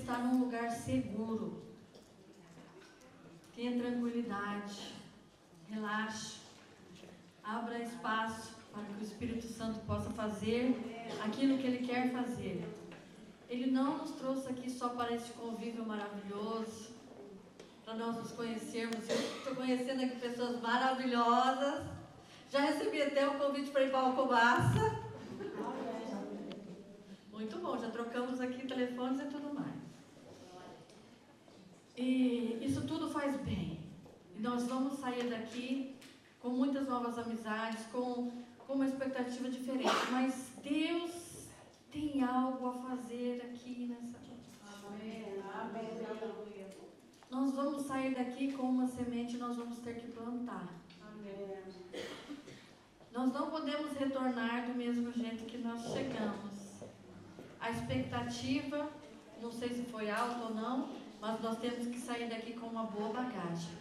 está num lugar seguro. Tenha tranquilidade, relaxe, abra espaço para que o Espírito Santo possa fazer aquilo que Ele quer fazer. Ele não nos trouxe aqui só para esse convívio maravilhoso, para nós nos conhecermos. Eu estou conhecendo aqui pessoas maravilhosas. Já recebi até um convite para ir para Alcobaça. Muito bom, já trocamos aqui telefones e tudo mais. E isso tudo faz bem. E nós vamos sair daqui com muitas novas amizades, com uma expectativa diferente. Mas Deus tem algo a fazer aqui nessa noite. Amém. Nós vamos sair daqui com uma semente e nós vamos ter que plantar. Amém. Nós não podemos retornar do mesmo jeito que nós chegamos. A expectativa, não sei se foi alta ou não, mas nós temos que sair daqui com uma boa bagagem.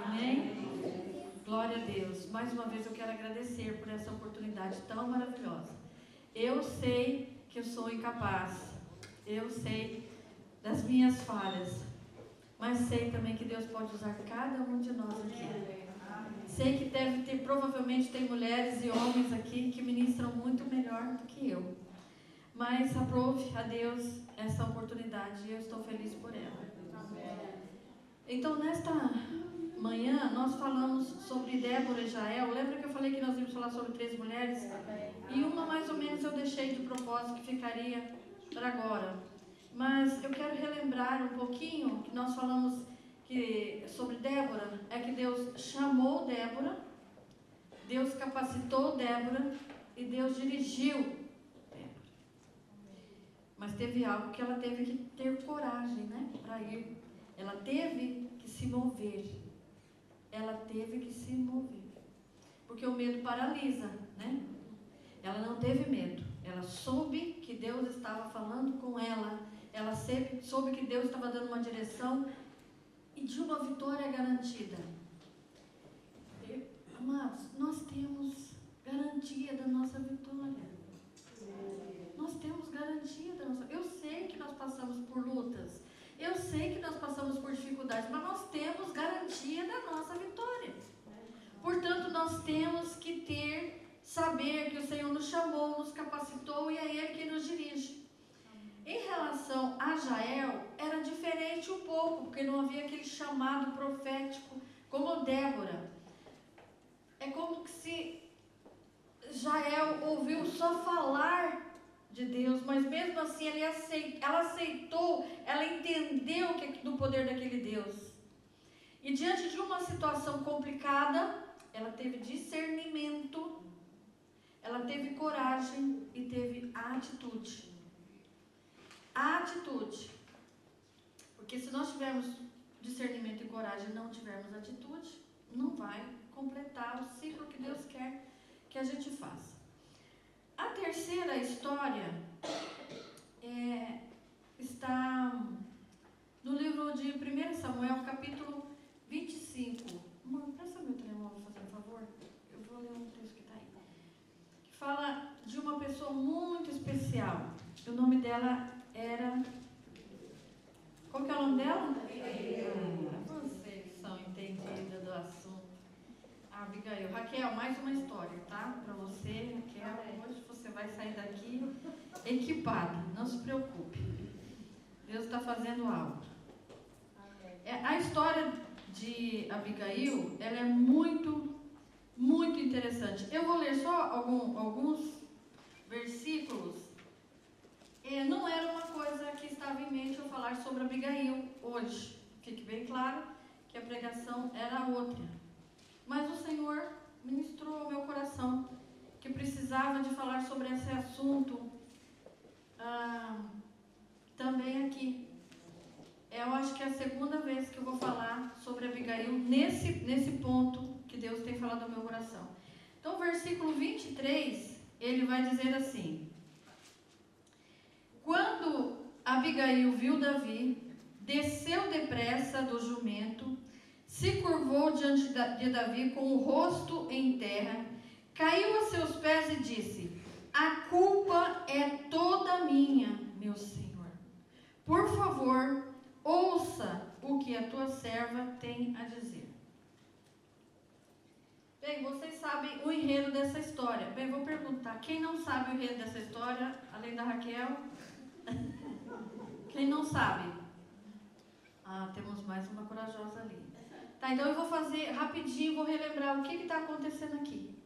Amém? Glória a Deus. Mais uma vez eu quero agradecer por essa oportunidade tão maravilhosa. Eu sei que eu sou incapaz. Eu sei das minhas falhas. Mas sei também que Deus pode usar cada um de nós aqui. Sei que provavelmente tem mulheres e homens aqui que ministram muito melhor do que eu. Mas aprove a Deus essa oportunidade e eu estou feliz por ela. Então, nesta manhã, nós falamos sobre Débora e Jael. Lembra que eu falei que nós íamos falar sobre 3 mulheres? E uma mais ou menos eu deixei de propósito que ficaria para agora. Mas eu quero relembrar um pouquinho que nós falamos sobre Débora. É que Deus chamou Débora, Deus capacitou Débora e Deus dirigiu. Mas teve algo que ela teve que ter coragem, né, para ir. Ela teve que se mover. Ela teve que se mover. Porque o medo paralisa, né? Ela não teve medo. Ela soube que Deus estava falando com ela. Ela soube que Deus estava dando uma direção e de uma vitória garantida. Amados, nós temos garantia da nossa vitória. Nós temos garantia da nossa... Eu sei que nós passamos por lutas. Eu sei que nós passamos por dificuldades. Mas nós temos garantia da nossa vitória. Portanto, nós temos que saber que o Senhor nos chamou, nos capacitou e é Ele quem nos dirige. Em relação a Jael, era diferente um pouco, porque não havia aquele chamado profético como Débora. É como que se Jael ouviu só falar de Deus, mas mesmo assim ela aceitou, ela entendeu do poder daquele Deus. E diante de uma situação complicada, ela teve discernimento, ela teve coragem e teve atitude. A atitude. Porque se nós tivermos discernimento e coragem e não tivermos atitude, não vai completar o ciclo que Deus quer que a gente faça. A terceira história está no livro de 1 Samuel, capítulo 25. Mano, presta meu telemóvel, fazendo um favor. Eu vou ler um texto que está aí. Que fala de uma pessoa muito especial. O nome dela era... Qual que é o nome dela? Vocês são entendidas do assunto. Abigail. Raquel, mais uma história, tá? Para você, Raquel, hoje você vai sair daqui equipada, não se preocupe. Deus está fazendo algo. A história de Abigail, ela é muito, muito interessante. Eu vou ler só alguns versículos. Não era uma coisa que estava em mente eu falar sobre Abigail hoje. Fique bem claro que a pregação era outra. Mas o Senhor ministrou ao meu coração que precisava de falar sobre esse assunto também aqui. Eu acho que é a segunda vez que eu vou falar sobre Abigail nesse ponto que Deus tem falado ao meu coração. Então, o versículo 23, ele vai dizer assim: quando Abigail viu Davi, desceu depressa do jumento, se curvou diante de Davi com o rosto em terra, caiu a seus pés e disse: a culpa é toda minha, meu Senhor, por favor, ouça o que a tua serva tem a dizer. Bem, vocês sabem o enredo dessa história. Bem, vou perguntar, quem não sabe o enredo dessa história, além da Raquel? Quem não sabe? Ah, temos mais uma corajosa ali. Tá, então eu vou fazer rapidinho, vou relembrar o que está acontecendo aqui.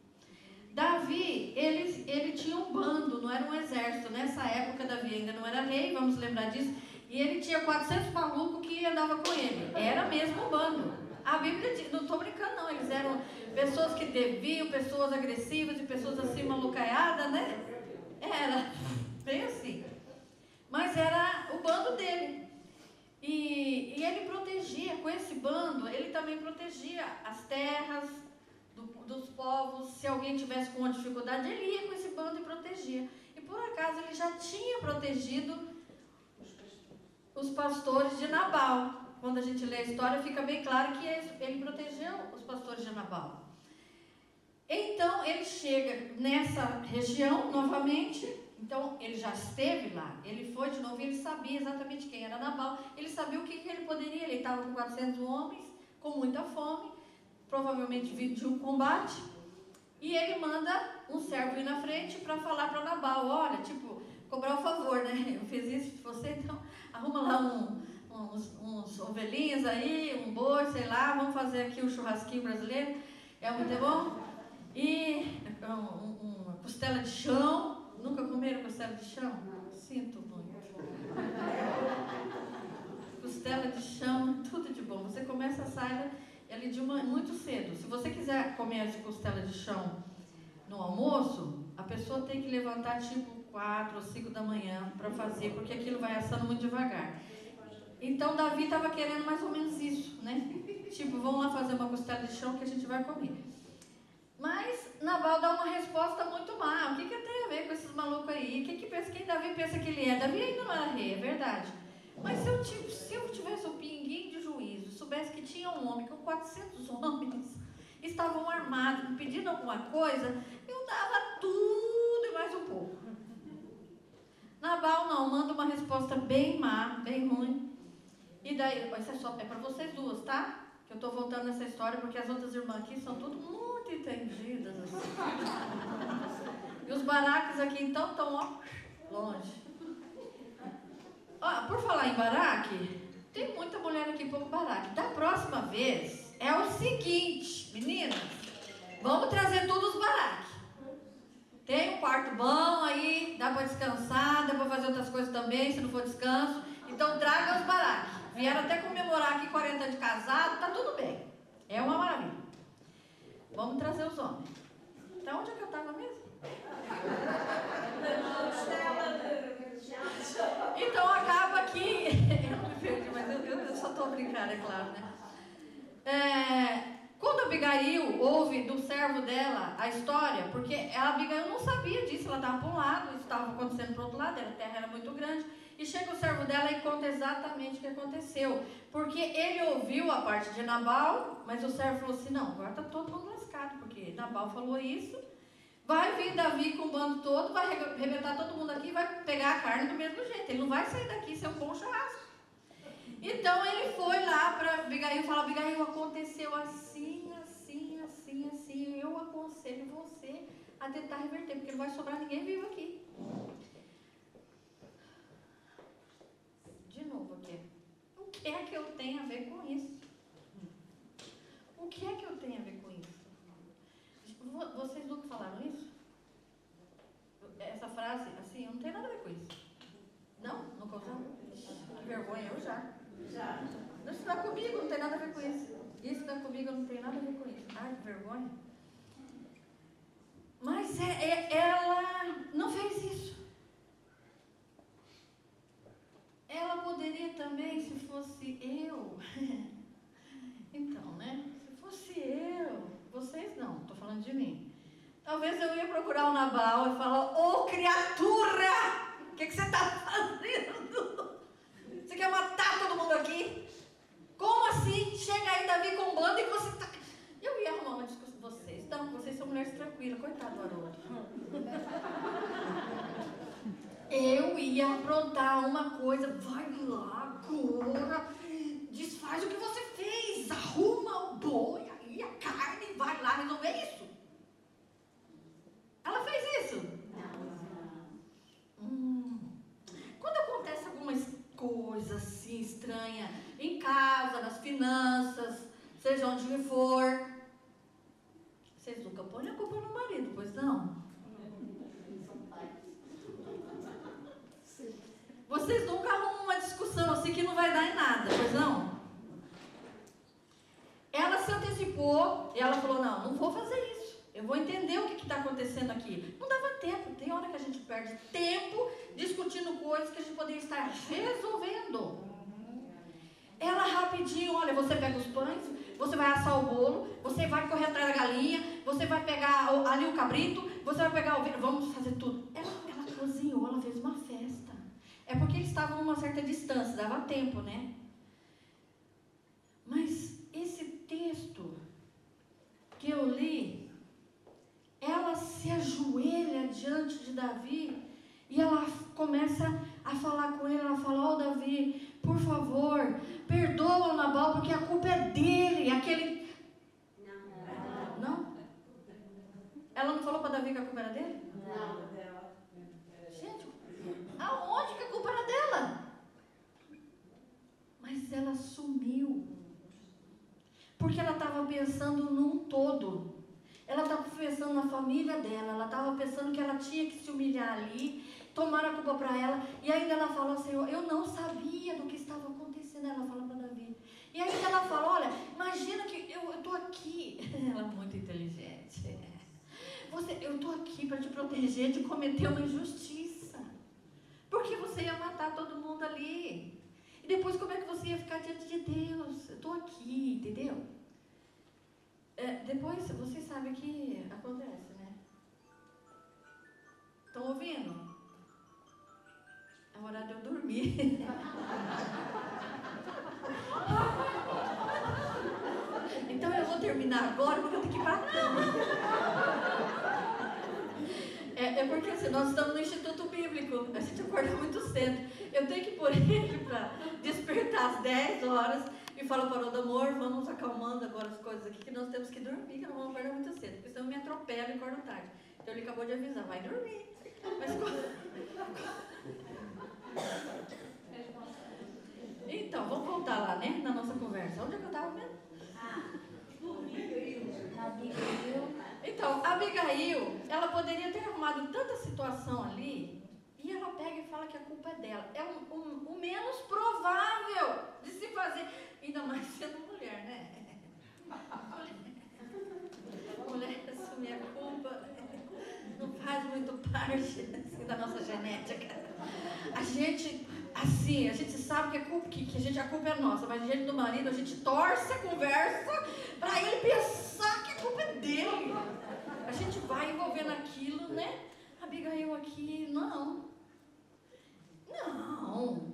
Davi, ele tinha um bando, não era um exército. Nessa época, Davi ainda não era rei, vamos lembrar disso. E ele tinha 400 malucos que andavam com ele. Era mesmo um bando. A Bíblia diz, não estou brincando não, eles eram pessoas que deviam, pessoas agressivas e pessoas assim malucaiadas, né? Era bem assim. Mas era o bando dele. E ele protegia, com esse bando, ele também protegia as terras dos povos. Se alguém tivesse com uma dificuldade, ele ia com esse bando e protegia. E por acaso ele já tinha protegido os pastores de Nabal. Quando a gente lê a história, fica bem claro que ele protegeu os pastores de Nabal. Então ele chega nessa região novamente. Então ele já esteve lá, ele foi de novo e ele sabia exatamente quem era Nabal. Ele sabia o que ele poderia. Ele estava com 400 homens, com muita fome, provavelmente vindo de um combate. E ele manda um servo ir na frente para falar para Nabal: olha, tipo, cobrar o favor, né? Eu fiz isso para você, então arruma lá uns ovelhinhas aí, um boi, sei lá, vamos fazer aqui um churrasquinho brasileiro, é muito bom. E uma costela de chão. Nunca comeram costela de chão? Sinto muito. Costela de chão, tudo de bom. Você começa a sair ali de muito cedo. Se você quiser comer essa costela de chão no almoço, a pessoa tem que levantar tipo 4 ou 5 da manhã para fazer, porque aquilo vai assando muito devagar. Então Davi estava querendo mais ou menos isso, né? Tipo, vamos lá fazer uma costela de chão que a gente vai comer. Mas Nabal dá uma resposta muito má. O que tem a ver com esses malucos aí? Quem Davi pensa que ele é? Davi ainda não era rei, é verdade. Mas se eu tivesse um pinguinho de juízo, soubesse que tinha um homem com 400 homens, estavam armados, me pedindo alguma coisa, eu dava tudo e mais um pouco. Nabal não, manda uma resposta bem má, bem ruim. E daí, isso é para vocês duas, tá? Que eu estou voltando nessa história porque as outras irmãs aqui são tudo muito entendidas. Assim. E os baraques aqui então estão, ó, longe. Ó, por falar em baraque, tem muita mulher aqui pouco baraque. Da próxima vez é o seguinte, meninas, vamos trazer todos os baraques. Tem um quarto bom aí, dá para descansar, dá para fazer outras coisas também, se não for descanso. Então traga os baraques. Vieram até comemorar aqui 40 anos de casado, tá tudo bem. É uma maravilha. Vamos trazer os homens. Então onde é que eu estava mesmo? Então acaba que... eu não me perdi, mas eu só estou brincando, é claro, né? Quando a Abigail ouve do servo dela a história, porque a Abigail não sabia disso, ela estava para um lado, isso estava acontecendo para o outro lado, a terra era muito grande, e chega o servo dela e conta exatamente o que aconteceu, porque ele ouviu a parte de Nabal, mas o servo falou assim: não, agora está todo mundo lascado, porque Nabal falou isso, vai vir Davi com o bando todo, vai arrebentar todo mundo aqui e vai pegar a carne do mesmo jeito, ele não vai sair daqui sem um bom churrasco. Então ele foi lá para Abigail e falou: Abigail, aconteceu assim, assim, assim, assim, eu aconselho você a tentar reverter, porque não vai sobrar ninguém vivo aqui. De novo aqui, o que é que eu tenho a ver com isso? O que é que eu tenho a ver com isso? Vocês nunca falaram isso? Essa frase, assim, eu não tenho nada a ver com isso. Não? Nunca usaram? Que vergonha, eu já. Isso não é comigo, não tem nada a ver com isso. Isso não é comigo, eu não tenho nada a ver com isso. Ai, que vergonha. Mas ela não fez isso. Ela poderia também, se fosse eu. Então, né? Se fosse eu, vocês não, estou falando de mim. Talvez eu ia procurar o Nabal e falar: ô criatura, o que você está fazendo? Você quer matar todo mundo aqui? Como assim? Chega aí Davi com um bando e você está... Eu ia arrumar uma discussão com vocês. Não, vocês são mulheres tranquilas. Coitado do Haroldo. Eu Davi ia aprontar uma coisa, vai lá agora, desfaz o que você fez, arruma o boi e a carne, vai lá resolver isso. Ela fez isso? Quando acontece algumas coisas assim estranhas, em casa, nas finanças, seja onde for, vocês nunca põem a culpa no marido, pois não? Vocês nunca arrumam uma discussão assim que não vai dar em nada, pois não? Ela se antecipou e ela falou, não vou fazer isso. Eu vou entender o que está acontecendo aqui. Não dava tempo. Tem hora que a gente perde tempo discutindo coisas que a gente poderia estar resolvendo. Ela rapidinho, olha, você pega os pães, você vai assar o bolo, você vai correr atrás da galinha, você vai pegar ali o cabrito, você vai pegar o vinho, vamos fazer tudo. Ela cozinhou, ela fez uma festa. É porque eles estavam numa certa distância, dava tempo, né? Mas esse texto que eu li, ela se ajoelha diante de Davi e ela começa a falar com ele. Ela fala, Davi, por favor, perdoa o Nabal, porque a culpa é dele, aquele... Não? Ela não falou para Davi que a culpa era dele? Não. Gente, aonde que a culpa era dela? Mas ela sumiu. Porque ela estava pensando num todo. Ela estava pensando na família dela. Ela estava pensando que ela tinha que se humilhar ali, tomar a culpa para ela. E ainda ela fala, Senhor, eu não sabia do que estava acontecendo. Ela fala para Davi. E aí ela fala, olha, imagina que eu estou aqui. Ela é muito inteligente. Eu estou aqui para te proteger de cometer uma injustiça. Porque você ia matar todo mundo ali. E depois como é que você ia ficar diante de Deus? Eu estou aqui, entendeu? Depois, vocês sabem que acontece, né? Estão ouvindo? É hora de eu dormir. Então eu vou terminar agora, porque eu tenho que ir para a cama. É porque assim, nós estamos no Instituto Bíblico, a gente acorda muito cedo. Eu tenho que pôr ele para despertar às 10 horas e falar para o Rodo, amor, vamos acalmando agora as coisas aqui, que nós temos que dormir, que não vamos acordar muito cedo, porque senão eu me atropelo e acordo tarde. Então ele acabou de avisar, vai dormir. Mas então, vamos voltar lá, né, na nossa conversa. Onde é que eu estava mesmo? Então, Abigail, ela poderia ter arrumado tanta situação ali, e ela pega e fala que a culpa é dela. É o menos provável de se fazer, ainda mais sendo mulher, né? Mulher assumir a culpa não faz muito parte assim, da nossa genética. A gente, assim, a gente sabe que a culpa é nossa, mas diante do marido a gente torce a conversa para ele pensar que a culpa é dele. A gente vai envolvendo aquilo, né? Abigail aqui, não,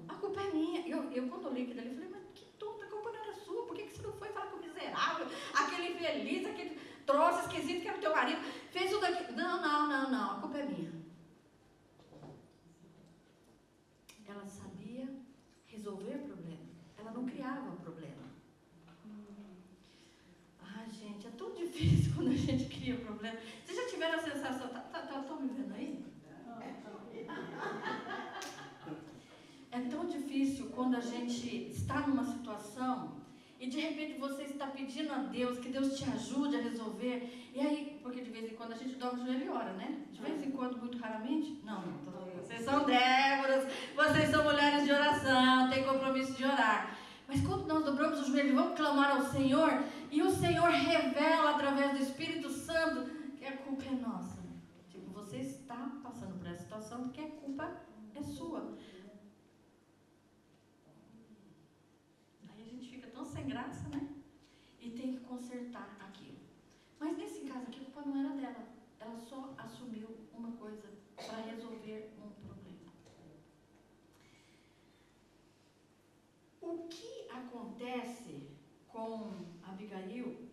a culpa é minha. Eu quando eu li aquilo ali, falei, mas que tonta, a culpa não era sua, por que você não foi falar com o miserável, aquele infeliz, aquele troço esquisito que era o teu marido, fez tudo aquilo. Não, a culpa é minha. Ela sabia resolver problema, ela não criava problema. Gente, é tão difícil quando a gente cria problema. Vocês já tiveram a sensação, estão me vendo aí? É tão difícil quando a gente está numa situação e de repente você está pedindo a Deus que Deus te ajude a resolver. E aí, porque de vez em quando a gente dobra o joelho e ora, né? De vez em quando, muito raramente. Não, vocês são Déboras, vocês são mulheres de oração, têm compromisso de orar. Mas quando nós dobramos o joelho e vamos clamar ao Senhor, e o Senhor revela através do Espírito Santo que a culpa é nossa. Tipo, você está passando por essa situação porque a culpa é sua. Aí a gente fica tão sem graça, né? E tem que consertar aquilo. Mas nesse caso aqui, a culpa não era dela. Ela só assumiu uma coisa para resolver um problema. O que acontece com Abigail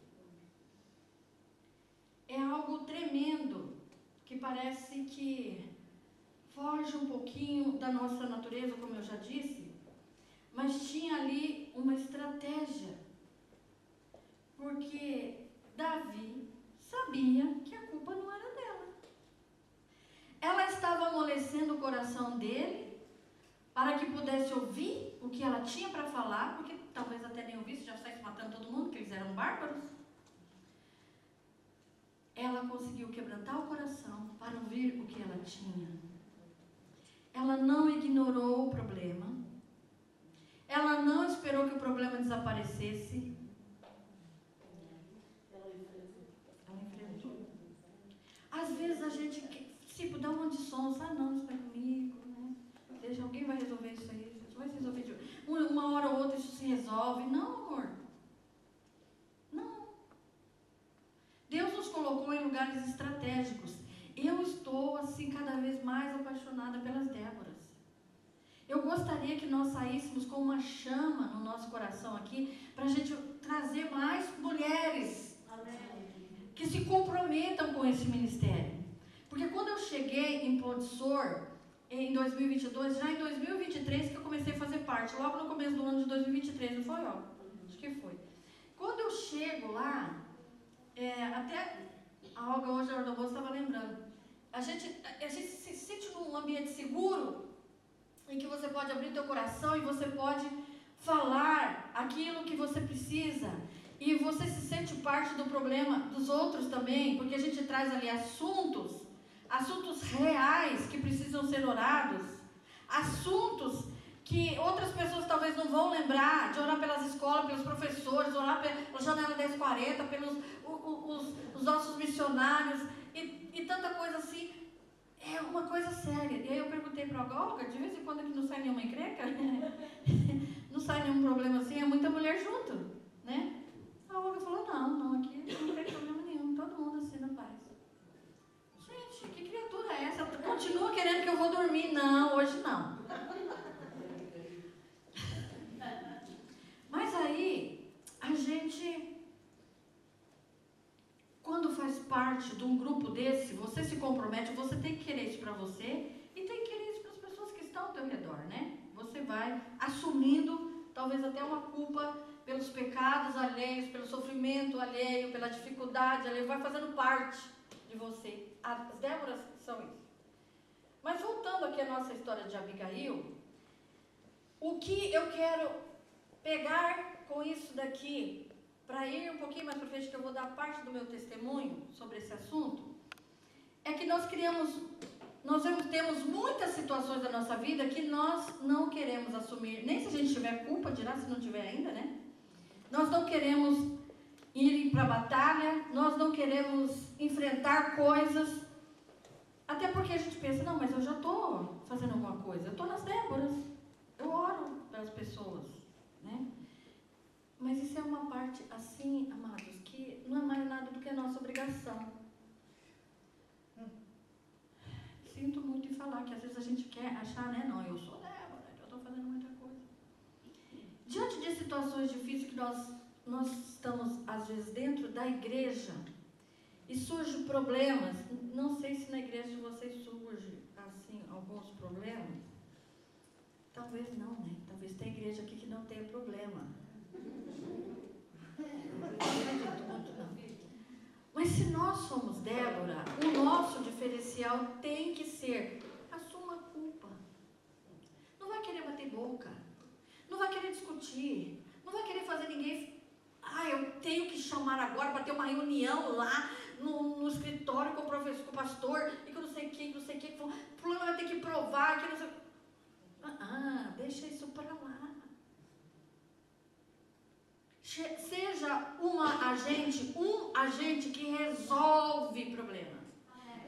é algo tremendo, que parece que foge um pouquinho da nossa natureza, como eu já disse, mas tinha ali uma estratégia. Porque Davi sabia que a culpa não era dela. Ela estava amolecendo o coração dele para que pudesse ouvir o que ela tinha para falar, porque talvez até nem ouvisse, já saísse matando todo mundo, porque eles eram bárbaros. Ela conseguiu quebrantar o coração para ouvir o que ela tinha. Ela não ignorou o problema. Ela não esperou que o problema desaparecesse. Ela enfrentou. Às vezes a gente, tipo, dá uma de sons, não, isso vai comigo, né? Deixa, alguém vai resolver isso aí, isso vai se resolver de uma hora ou outra, isso se resolve. Não, amor. Não. Deus nos colocou em lugares estratégicos. Eu estou, assim, cada vez mais apaixonada pelas Déboras. Eu gostaria que nós saíssemos com uma chama no nosso coração aqui, para a gente trazer mais mulheres que se comprometam com esse ministério. Porque quando eu cheguei em Pontissor, em 2022, já em 2023 que eu comecei a fazer parte, logo no começo do ano de 2023, não foi, ó? Acho que foi. Quando eu chego lá, até a Olga hoje, a hora do almoço, estava lembrando, a gente se sente num ambiente seguro, em que você pode abrir teu coração e você pode falar aquilo que você precisa, e você se sente parte do problema dos outros também, porque a gente traz ali assuntos reais que precisam ser orados, assuntos que outras pessoas talvez não vão lembrar, de orar pelas escolas, pelos professores, orar pela janela 1040, pelos os nossos missionários, e tanta coisa assim. É uma coisa séria. E aí eu perguntei para a Olga, de vez em quando aqui não sai nenhuma encrenca, não sai nenhum problema assim, é muita mulher junto, né? A Olga falou, não, aqui não tem problema nenhum, todo mundo assim na paz. Gente, que criatura é essa? Continua querendo que eu vou dormir? Não, hoje não. Mas aí, a gente, quando faz parte de um grupo desse, você se compromete, você tem que querer isso para você e tem que querer isso para as pessoas que estão ao teu redor, né? Você vai assumindo, talvez até uma culpa pelos pecados alheios, pelo sofrimento alheio, pela dificuldade alheio, vai fazendo parte de você. As Déboras são isso. Mas voltando aqui à nossa história de Abigail, o que eu quero pegar com isso daqui, para ir um pouquinho mais para frente, que eu vou dar parte do meu testemunho sobre esse assunto, é que nós temos muitas situações da nossa vida que nós não queremos assumir, nem se a gente tiver culpa, dirá se não tiver ainda, né? Nós não queremos ir para a batalha, nós não queremos enfrentar coisas, até porque a gente pensa, não, mas eu já estou fazendo alguma coisa, eu estou nas Déboras, eu oro pelas pessoas, né? Mas isso é uma parte assim, amados, que não é mais nada do que a nossa obrigação. Sinto muito em falar que às vezes a gente quer achar, né? Não, eu sou Débora, eu estou fazendo muita coisa. Diante de situações difíceis que nós estamos, às vezes, dentro da igreja, e surgem problemas, não sei se na igreja de vocês surge, assim, alguns problemas. Talvez não, né? Talvez tenha igreja aqui que não tenha problema. Mas se nós somos Débora, o nosso diferencial tem que ser: assuma a culpa. Não vai querer bater boca, não vai querer discutir, não vai querer fazer ninguém. Eu tenho que chamar agora para ter uma reunião lá no escritório com o professor, com o pastor, e que não sei o que, o fulano vai ter que provar, que não sei. Deixa isso para lá. Seja um agente que resolve problema.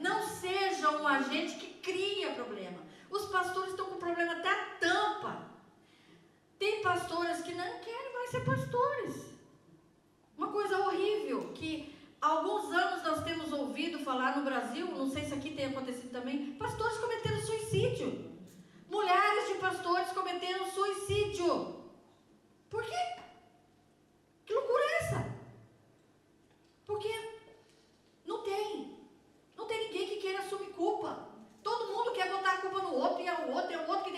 Não seja um agente que cria problema. Os pastores estão com problema até a tampa. Tem pastores que não querem mais ser pastores. Uma coisa horrível que há alguns anos nós temos ouvido falar no Brasil, não sei se aqui tem acontecido também, pastores cometendo suicídio. Mulheres de pastores cometendo suicídio. Por quê? Que loucura é essa? Porque não tem ninguém que queira assumir culpa. Todo mundo quer botar a culpa no outro, e é o outro que tem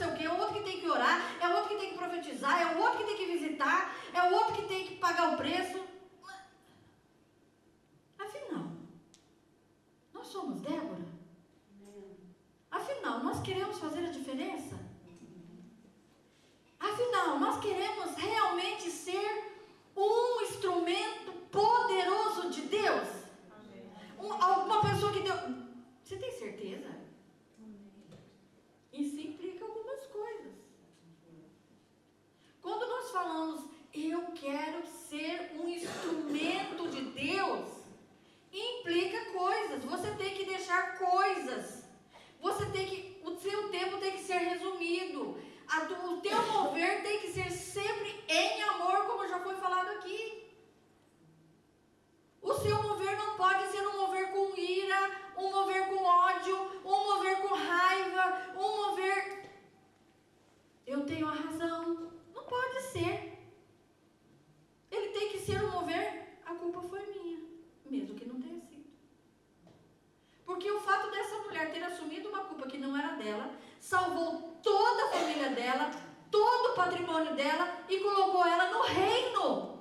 sei o quê, é o outro que tem que orar, é o outro que tem que profetizar, é o outro que tem que visitar, é o outro que tem que pagar o preço. Afinal, nós somos Débora? Afinal, nós queremos fazer a diferença? Afinal, nós queremos realmente ser um instrumento poderoso de Deus? Uma pessoa que Deus... Você tem certeza? Isso implica algumas coisas. Quando nós falamos, eu quero ser um instrumento de Deus, implica coisas. Você tem que deixar coisas. O seu tempo tem que ser resumido. O teu mover tem que ser sempre em amor, como já foi falado aqui. O seu mover não pode ser um mover com ira, um mover com ódio, um mover com raiva, um mover... Eu tenho a razão. Não pode ser. Ele tem que ser um mover, a culpa foi minha, mesmo que não tenha sido. Porque o fato dessa mulher ter assumido uma culpa que não era dela, salvou toda a família dela, todo o patrimônio dela e colocou ela no reino.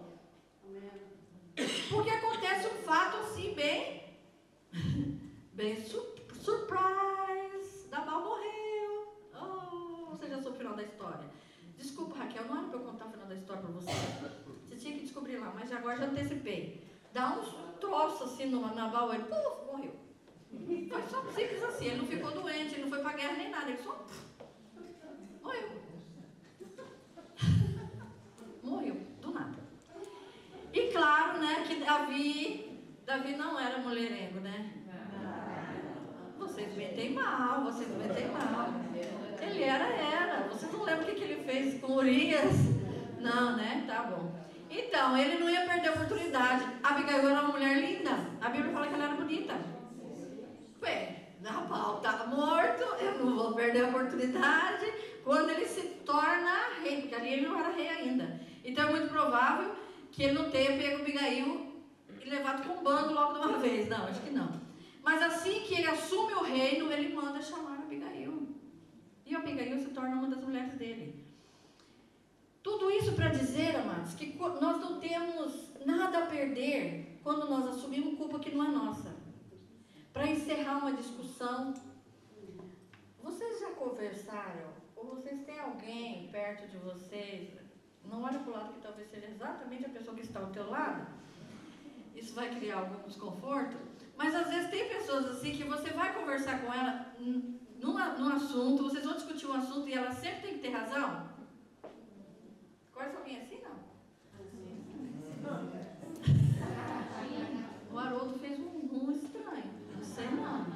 Porque acontece um fato assim, bem surprise. Nabal morreu. Oh, você já soube o final da história. Desculpa, Raquel, não era para eu contar o final da história para você. Você tinha que descobrir lá, mas agora já antecipei. Dá um troço assim no Nabal, ele morreu. Foi só simples assim, ele não ficou doente, ele não foi para a guerra nem nada, ele só morreu. Morreu, do nada. E claro, né, que Davi não era mulherengo, né? Vocês metem mal. Ele era. Vocês não lembram o que ele fez com Urias? Não, né? Tá bom. Então, ele não ia perder a oportunidade. Abigail era uma mulher linda. A Bíblia fala que ela era bonita. Bem, Nabal tá morto, eu não vou perder a oportunidade. Quando ele se torna rei, porque ali ele não era rei ainda. Então é muito provável que ele não tenha pego Abigail e levado com um bando logo de uma vez. Não, acho que não. Mas assim que ele assume o reino, ele manda chamar Abigail. E Abigail se torna uma das mulheres dele. Tudo isso para dizer, amados, que nós não temos nada a perder quando nós assumimos culpa que não é nossa. Para encerrar uma discussão, vocês já conversaram? Ou vocês têm alguém perto de vocês? Não olha para o lado que talvez seja exatamente a pessoa que está ao teu lado. Isso vai criar algum desconforto. Mas às vezes tem pessoas assim que você vai conversar com ela num assunto, vocês vão discutir um assunto e ela sempre tem que ter razão. Conhece alguém assim, não? O Haroldo fez um estranho.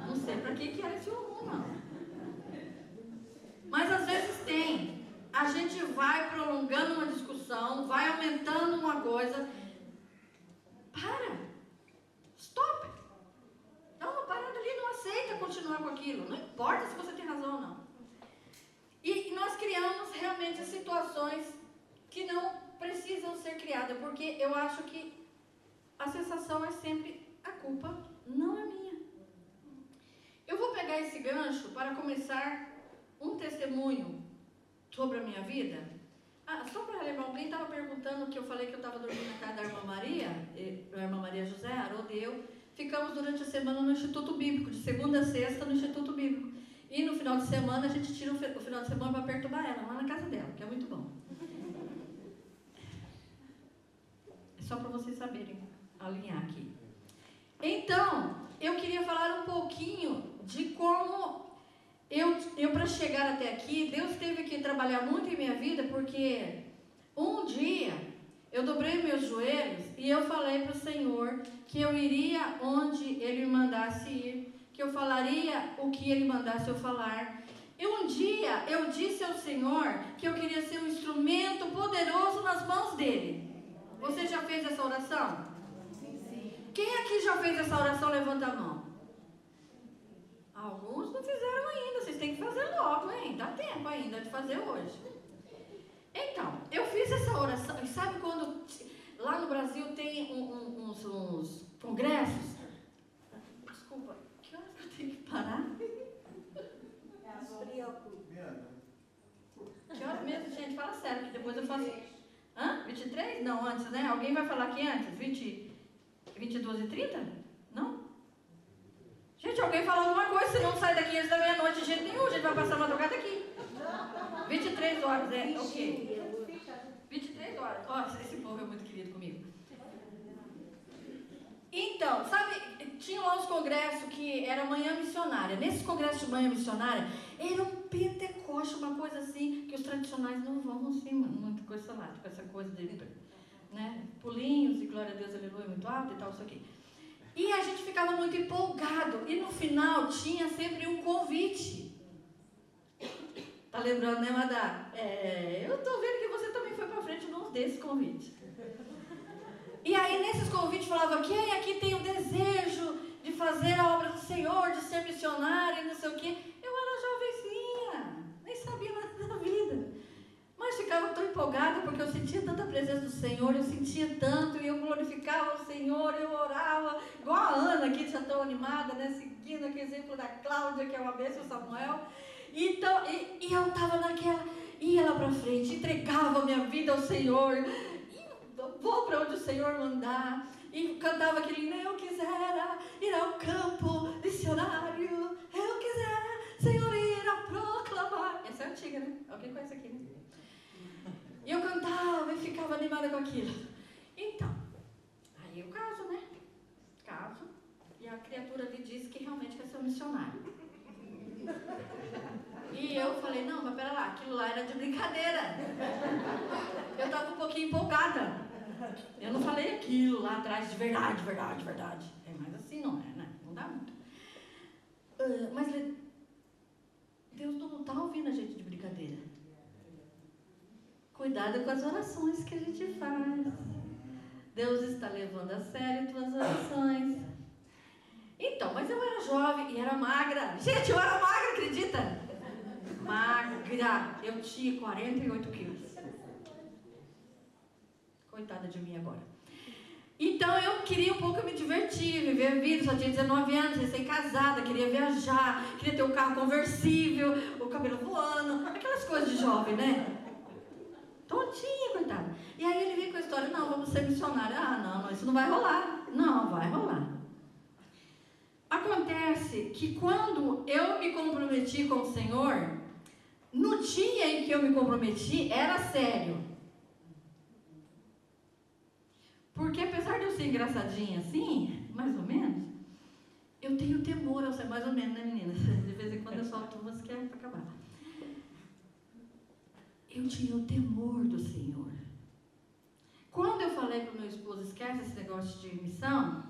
Não sei para que era esse não. Mas às vezes tem. A gente vai prolongando uma discussão, vai aumentando uma coisa. Para. Stop. Dá uma parada ali, não aceita continuar com aquilo. Não importa se você tem razão ou não. E nós criamos realmente situações que não precisam ser criadas, porque eu acho que a sensação é sempre a culpa não é minha. Eu vou pegar esse gancho para começar um testemunho sobre a minha vida. Só para lembrar, alguém estava perguntando que eu falei que eu estava dormindo na casa da irmã Maria, a irmã Maria José, Haroldo e eu, ficamos durante a semana no Instituto Bíblico, de segunda a sexta no Instituto Bíblico. E no final de semana a gente tira o final de semana para perturbar ela, lá na casa dela, que é muito bom. É só para vocês saberem alinhar aqui. Então, eu queria falar um pouquinho de como eu para chegar até aqui, Deus teve que trabalhar muito em minha vida, porque um dia eu dobrei meus joelhos e eu falei para o Senhor que eu iria onde Ele me mandasse ir, que eu falaria o que Ele mandasse eu falar. E um dia eu disse ao Senhor que eu queria ser um instrumento poderoso nas mãos dEle. Você já fez essa oração? Sim. Quem aqui já fez essa oração? Levanta a mão. Alguns não fizeram ainda, vocês têm que fazer logo, hein? Dá tempo ainda de fazer hoje. Então, eu fiz essa oração, e sabe quando lá no Brasil tem uns congressos? Desculpa, que horas que eu tenho que parar? sério, que depois eu faço... Hã? 23? Não, antes, né? Alguém vai falar aqui antes? 22 e 30? Não? Gente, alguém fala alguma coisa, se não sai daqui antes da meia-noite de jeito nenhum, a gente vai passar a madrugada aqui. 23 horas, ok. 23 horas. Ó, esse povo é muito querido comigo. Então, sabe, tinha lá os congressos que era manhã missionária. Nesses congressos de manhã missionária, era um Pentecoste, uma coisa assim, que os tradicionais não vão assim, muita coisa lá, tipo essa coisa de, né, pulinhos e glória a Deus, aleluia, muito alto e tal, isso aqui. E a gente ficava muito empolgado, e no final tinha sempre um convite. Tá lembrando, né, Madá? Eu tô vendo que você também foi pra frente num desses convites. E aí, nesses convites, falava: quem aqui tem o desejo de fazer a obra do Senhor, de ser missionário, e não sei o quê. Eu era jovenzinha, nem sabia nada da vida. Mas ficava tão empolgada, porque eu sentia tanta presença do Senhor, eu sentia tanto, e eu glorificava o Senhor, eu orava, igual a Ana aqui, já tão animada, né, seguindo aquele exemplo da Cláudia, que é uma bênção, Samuel. Então, e eu estava naquela, ia lá para frente, entregava a minha vida ao Senhor, vou para onde o Senhor mandar, e cantava aquele: eu quisera ir ao campo missionário, eu quisera, Senhor, ir a proclamar. Essa é antiga, né? Alguém conhece aqui, né? E eu cantava e ficava animada com aquilo. Então, aí eu caso, né? Caso, e a criatura lhe disse que realmente quer ser um missionário. E eu falei: não, mas pera lá, aquilo lá era de brincadeira. Eu estava um pouquinho empolgada. Eu não falei aquilo lá atrás de verdade. Mas assim não é, né? Não dá muito. Mas Deus não está ouvindo a gente de brincadeira. Cuidado com as orações que a gente faz. Deus está levando a sério tuas orações. Então, mas eu era jovem e era magra. Gente, eu era magra, acredita? Magra. Eu tinha 48 quilos. Coitada de mim agora. Então eu queria um pouco me divertir, viver a vida. Só tinha 19 anos, recém-casada, queria viajar, queria ter um carro conversível, o cabelo voando, aquelas coisas de jovem, né? Tontinha, coitada. E aí ele veio com a história: não, vamos ser missionário. Não, isso não vai rolar. Não, vai rolar. Acontece que quando eu me comprometi com o Senhor, no dia em que eu me comprometi, era sério. Porque apesar de eu ser engraçadinha assim, mais ou menos, eu tenho temor ao Senhor, mais ou menos, né, meninas? De vez em quando eu solto umas que é para acabar. Eu tinha o temor do Senhor. Quando eu falei para o meu esposo: esquece esse negócio de missão,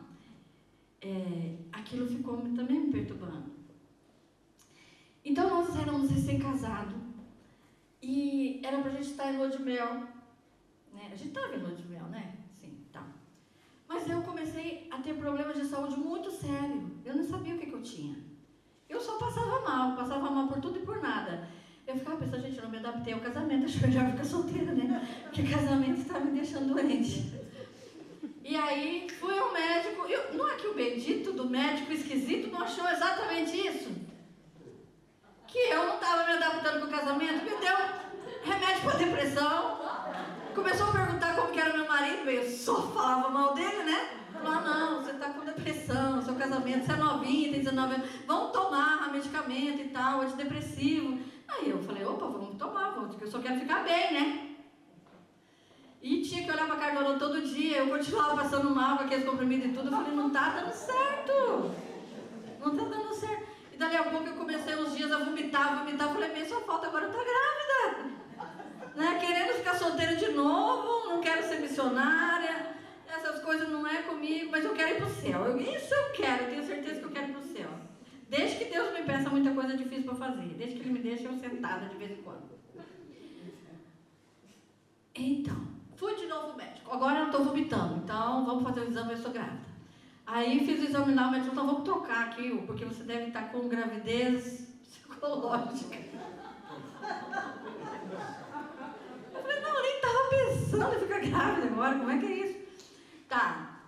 aquilo ficou também me perturbando. Então nós éramos recém-casados e era para a gente estar em lua de mel, né? A gente estava em lua de mel, né? Sim, tá. Mas eu comecei a ter problemas de saúde muito sérios. Eu não sabia o que eu tinha. Eu só passava mal por tudo e por nada. Eu ficava pensando: gente, eu não me adaptei ao casamento, acho melhor ficar solteira, né? Porque casamento está me deixando doente. E aí fui ao médico. Não é que o bendito do médico esquisito não achou exatamente isso? Que eu não estava me adaptando com o casamento, me deu remédio para depressão. Começou a perguntar como que era meu marido, eu só falava mal dele, né? Falou: não, você está com depressão, seu casamento, você é novinha, tem 19 anos, vamos tomar medicamento e tal, antidepressivo. Aí eu falei: opa, vamos tomar, porque eu só quero ficar bem, né? E tinha que olhar para a cardiologista todo dia, eu continuava passando mal com aqueles comprimidos e tudo. Eu falei: não está dando certo. Não está dando certo. E dali a pouco eu comecei uns dias a vomitar. Eu falei: bem, só falta agora eu estou grávida. Né? Querendo ficar solteira de novo, não quero ser missionária. Essas coisas não é comigo, mas eu quero ir para o céu. Isso eu quero, eu tenho certeza que eu quero ir para o céu. Desde que Deus me peça muita coisa difícil para fazer. Desde que Ele me deixe eu sentada de vez em quando. Então, fui de novo ao médico. Agora eu estou vomitando, então vamos fazer o exame, eu sou grávida. Aí fiz o exame lá, o médico falou: então vamos trocar aqui, porque você deve estar com gravidez psicológica. Eu falei: não, eu nem estava pensando em ficar grávida agora, como é que é isso? Tá,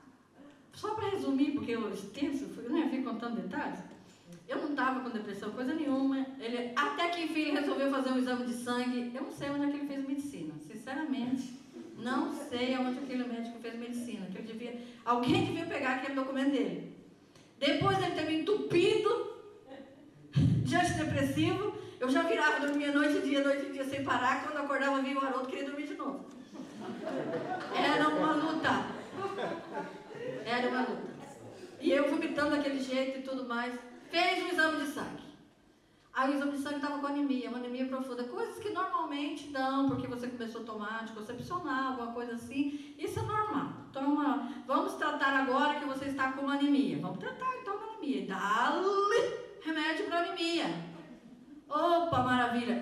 só para resumir, porque eu extenso, fui contando detalhes. Eu não estava com depressão, coisa nenhuma. Até que enfim ele resolveu fazer um exame de sangue. Eu não sei onde é que ele fez medicina. sinceramente, não sei aonde aquele médico fez medicina, que alguém devia pegar aquele documento dele. Depois dele ter me entupido de antidepressivo, eu já virava, dormia noite e dia, sem parar. Quando acordava, vinha o Haroldo, queria dormir de novo. Era uma luta. Era uma luta. E eu vomitando daquele jeito e tudo mais. Fez um exame de sangue. Aí o exame de sangue estava com anemia, uma anemia profunda. Coisas que normalmente dão, porque você começou a tomar anticoncepcional, alguma coisa assim. Isso é normal. Então, vamos tratar agora que você está com uma anemia. Vamos tratar então uma anemia. Dá-lhe remédio para anemia. Opa, maravilha.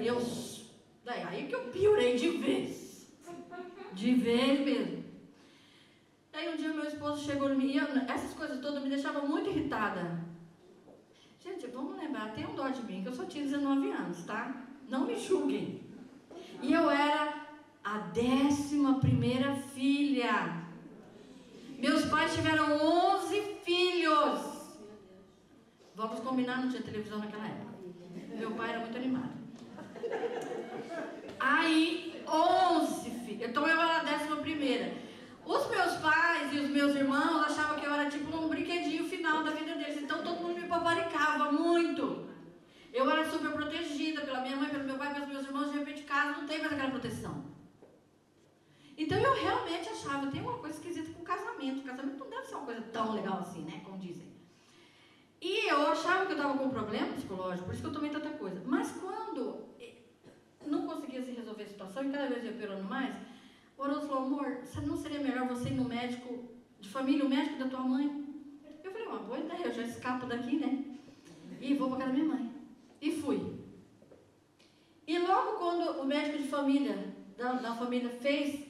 Aí que eu piorei de vez. De vez mesmo. Aí um dia meu esposo chegou em mim, e essas coisas todas me deixavam muito irritada. Gente, vamos lembrar, tem um dó de mim, que eu só tinha 19 anos, tá? Não me julguem. E eu era a 11ª filha. Meus pais tiveram 11 filhos. Vamos combinar, não tinha televisão naquela época. Meu pai era muito animado. Aí, 11 filhos. Então eu era a 11ª. Os meus pais e os meus irmãos achavam que eu era tipo um brinquedinho final da vida deles. Então todo mundo me paparicava muito. Eu era super protegida pela minha mãe, pelo meu pai, pelos meus irmãos. De repente, casa não tem mais aquela proteção. Então eu realmente achava, tem uma coisa esquisita com o casamento. O casamento não deve ser uma coisa tão legal assim, né? Como dizem. E eu achava que eu estava com um problema psicológico, por isso que eu tomei tanta coisa. Mas quando não conseguia se resolver a situação, e cada vez ia piorando mais, o Haroldo falou, amor, não seria melhor você ir no médico de família, o médico da tua mãe? Eu falei, uma boa ideia, eu já escapo daqui, né? E vou para casa da minha mãe. E fui. E logo quando o médico de família, da família fez,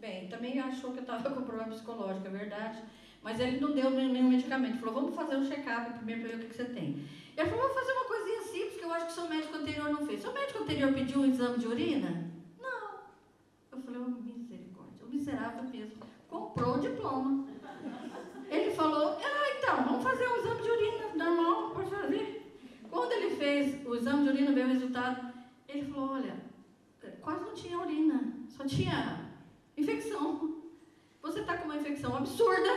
bem, também achou que eu estava com problema psicológico, é verdade. Mas ele não deu nenhum medicamento. Ele falou, vamos fazer um check-up primeiro para ver o que você tem. Ele falou, vamos fazer uma coisinha simples, que eu acho que o seu médico anterior não fez. Seu médico anterior pediu um exame de urina? Não. Eu falei, oh, misericórdia. O miserável mesmo comprou o diploma. Ele falou, então, vamos fazer um exame de urina normal, pode fazer. Quando ele fez o exame de urina, veio o resultado, ele falou, olha, quase não tinha urina, só tinha infecção. Você está com uma infecção absurda,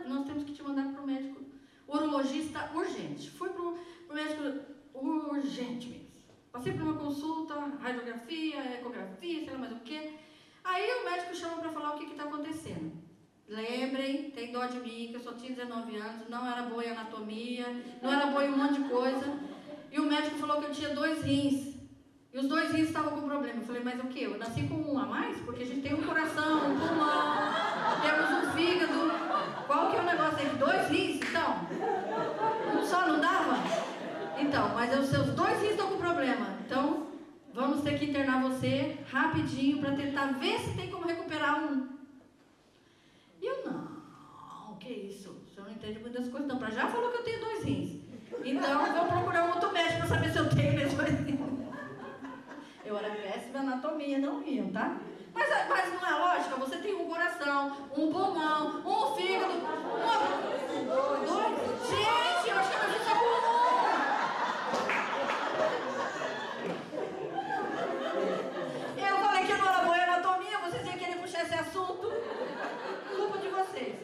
nós temos que te mandar para o médico urologista urgente. Fui para o médico urgente mesmo. Passei por uma consulta, radiografia, ecografia, sei lá mais o quê. Aí o médico chama para falar o que está acontecendo. Lembrem, tem dó de mim, que eu só tinha 19 anos, não era boa em anatomia, não era boa em um monte de coisa. E o médico falou que eu tinha 2 rins. E os 2 rins estavam com problema. Eu falei, mas o quê? Eu nasci com um a mais? Porque a gente tem um coração, um pulmão, temos um fígado. Qual que é o negócio aí? 2 rins, então? Um só não dava? Então, mas os seus 2 rins estão com problema. Então, vamos ter que internar você rapidinho para tentar ver se tem como recuperar um. E eu, não, que isso? O senhor não entende muitas coisas, não. Já falou que eu tenho 2 rins. Então, eu vou procurar um outro médico para saber se eu tenho mesmo 2 rins. Eu era péssima anatomia, não riam, tá? Mas não é lógica, você tem um coração, um pulmão, um fígado, 2. Gente, eu acho que eu só com um. Eu falei que não era boa anatomia, vocês iam querer puxar esse assunto. Culpa de vocês.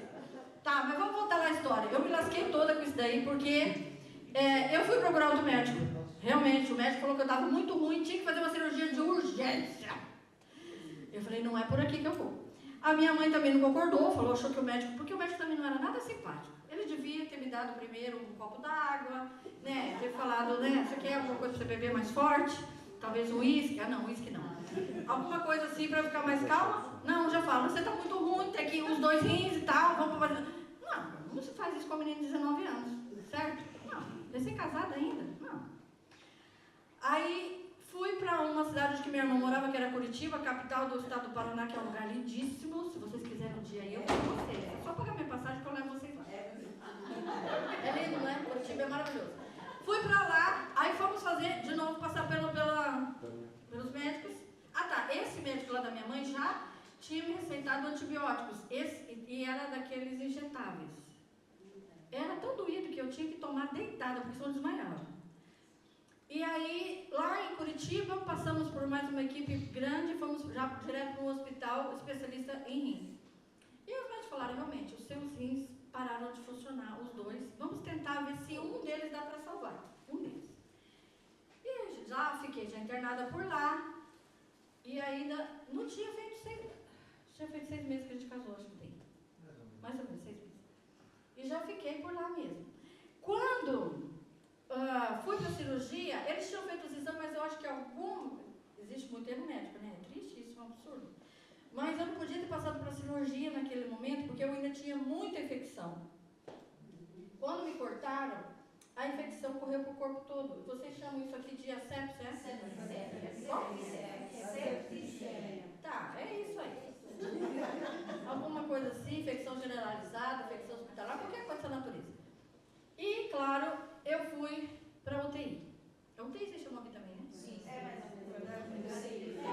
Tá, mas vamos voltar lá à história. Eu me lasquei toda com isso daí, porque eu fui procurar outro médico. Realmente, o médico falou que eu estava muito ruim, tinha que fazer uma cirurgia de urgência. Eu falei, não é por aqui que eu vou. A minha mãe também não concordou, falou, achou que o médico, porque o médico também não era nada simpático. Ele devia ter me dado primeiro um copo d'água, né, ter falado, né, você quer alguma coisa para você beber mais forte? Talvez um uísque? Ah, não, uísque não. Alguma coisa assim para eu ficar mais calma? Não, já falo, você está muito ruim, tem aqui uns 2 rins e tal, vamos fazer... Não se faz isso com a menina de 19 anos, certo? Não, recém-casada ainda, não. Aí fui para uma cidade que minha irmã morava, que era Curitiba, capital do estado do Paraná, que é um lugar lindíssimo. Se vocês quiserem um dia aí, eu vou com vocês. É só pagar minha passagem que eu levo vocês lá. É lindo, não é? Curitiba é maravilhoso. Fui para lá, aí fomos fazer, de novo, passar pelos médicos. Ah tá, esse médico lá da minha mãe já tinha me receitado antibióticos. E era daqueles injetáveis. Era tão doído que eu tinha que tomar deitada, porque senão eu desmaiava. E aí, lá em Curitiba, Curitiba, passamos por mais uma equipe grande, fomos já direto para um hospital especialista em rim. E os médicos falaram, realmente, os seus rins pararam de funcionar, os dois. Vamos tentar ver se um deles dá para salvar. Um deles. E já fiquei internada por lá. E ainda não tinha feito 6 meses que a gente casou, acho que tem. Mais ou menos 6 meses. E já fiquei por lá mesmo. Quando fui para a cirurgia, eles tinham feito os exames, mas eu acho que existe muito erro médico, né? É triste isso, é um absurdo. Mas eu não podia ter passado para a cirurgia naquele momento, porque eu ainda tinha muita infecção. Quando me cortaram, a infecção correu para o corpo todo. Vocês chamam isso aqui de asepsia? Tá, é isso aí. Alguma coisa assim, infecção generalizada, infecção hospitalar, qualquer coisa dessa natureza. E, claro, eu fui para a UTI. A UTI vocês chamam aqui também, né? Sim.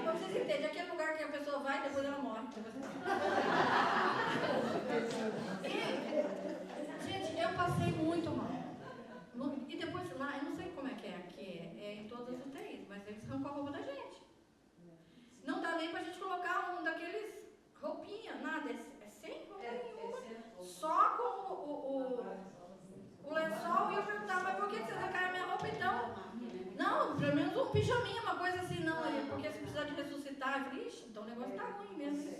Pra vocês entenderem, aquele lugar que a pessoa vai e depois ela morre. E, gente, eu passei muito mal. E depois lá, eu não sei como é que é aqui, é em todas as UTIs, mas eles arrancam a roupa da gente. Não dá nem pra gente colocar um daqueles roupinha, nada, é sem roupa nenhuma. Só com o lençol, e eu perguntava, mas por que vocês arrancaram minha roupa então? Não, pelo menos um pijaminha, uma coisa assim, não, porque se precisar de ressuscitar, vixe, então o negócio tá ruim mesmo.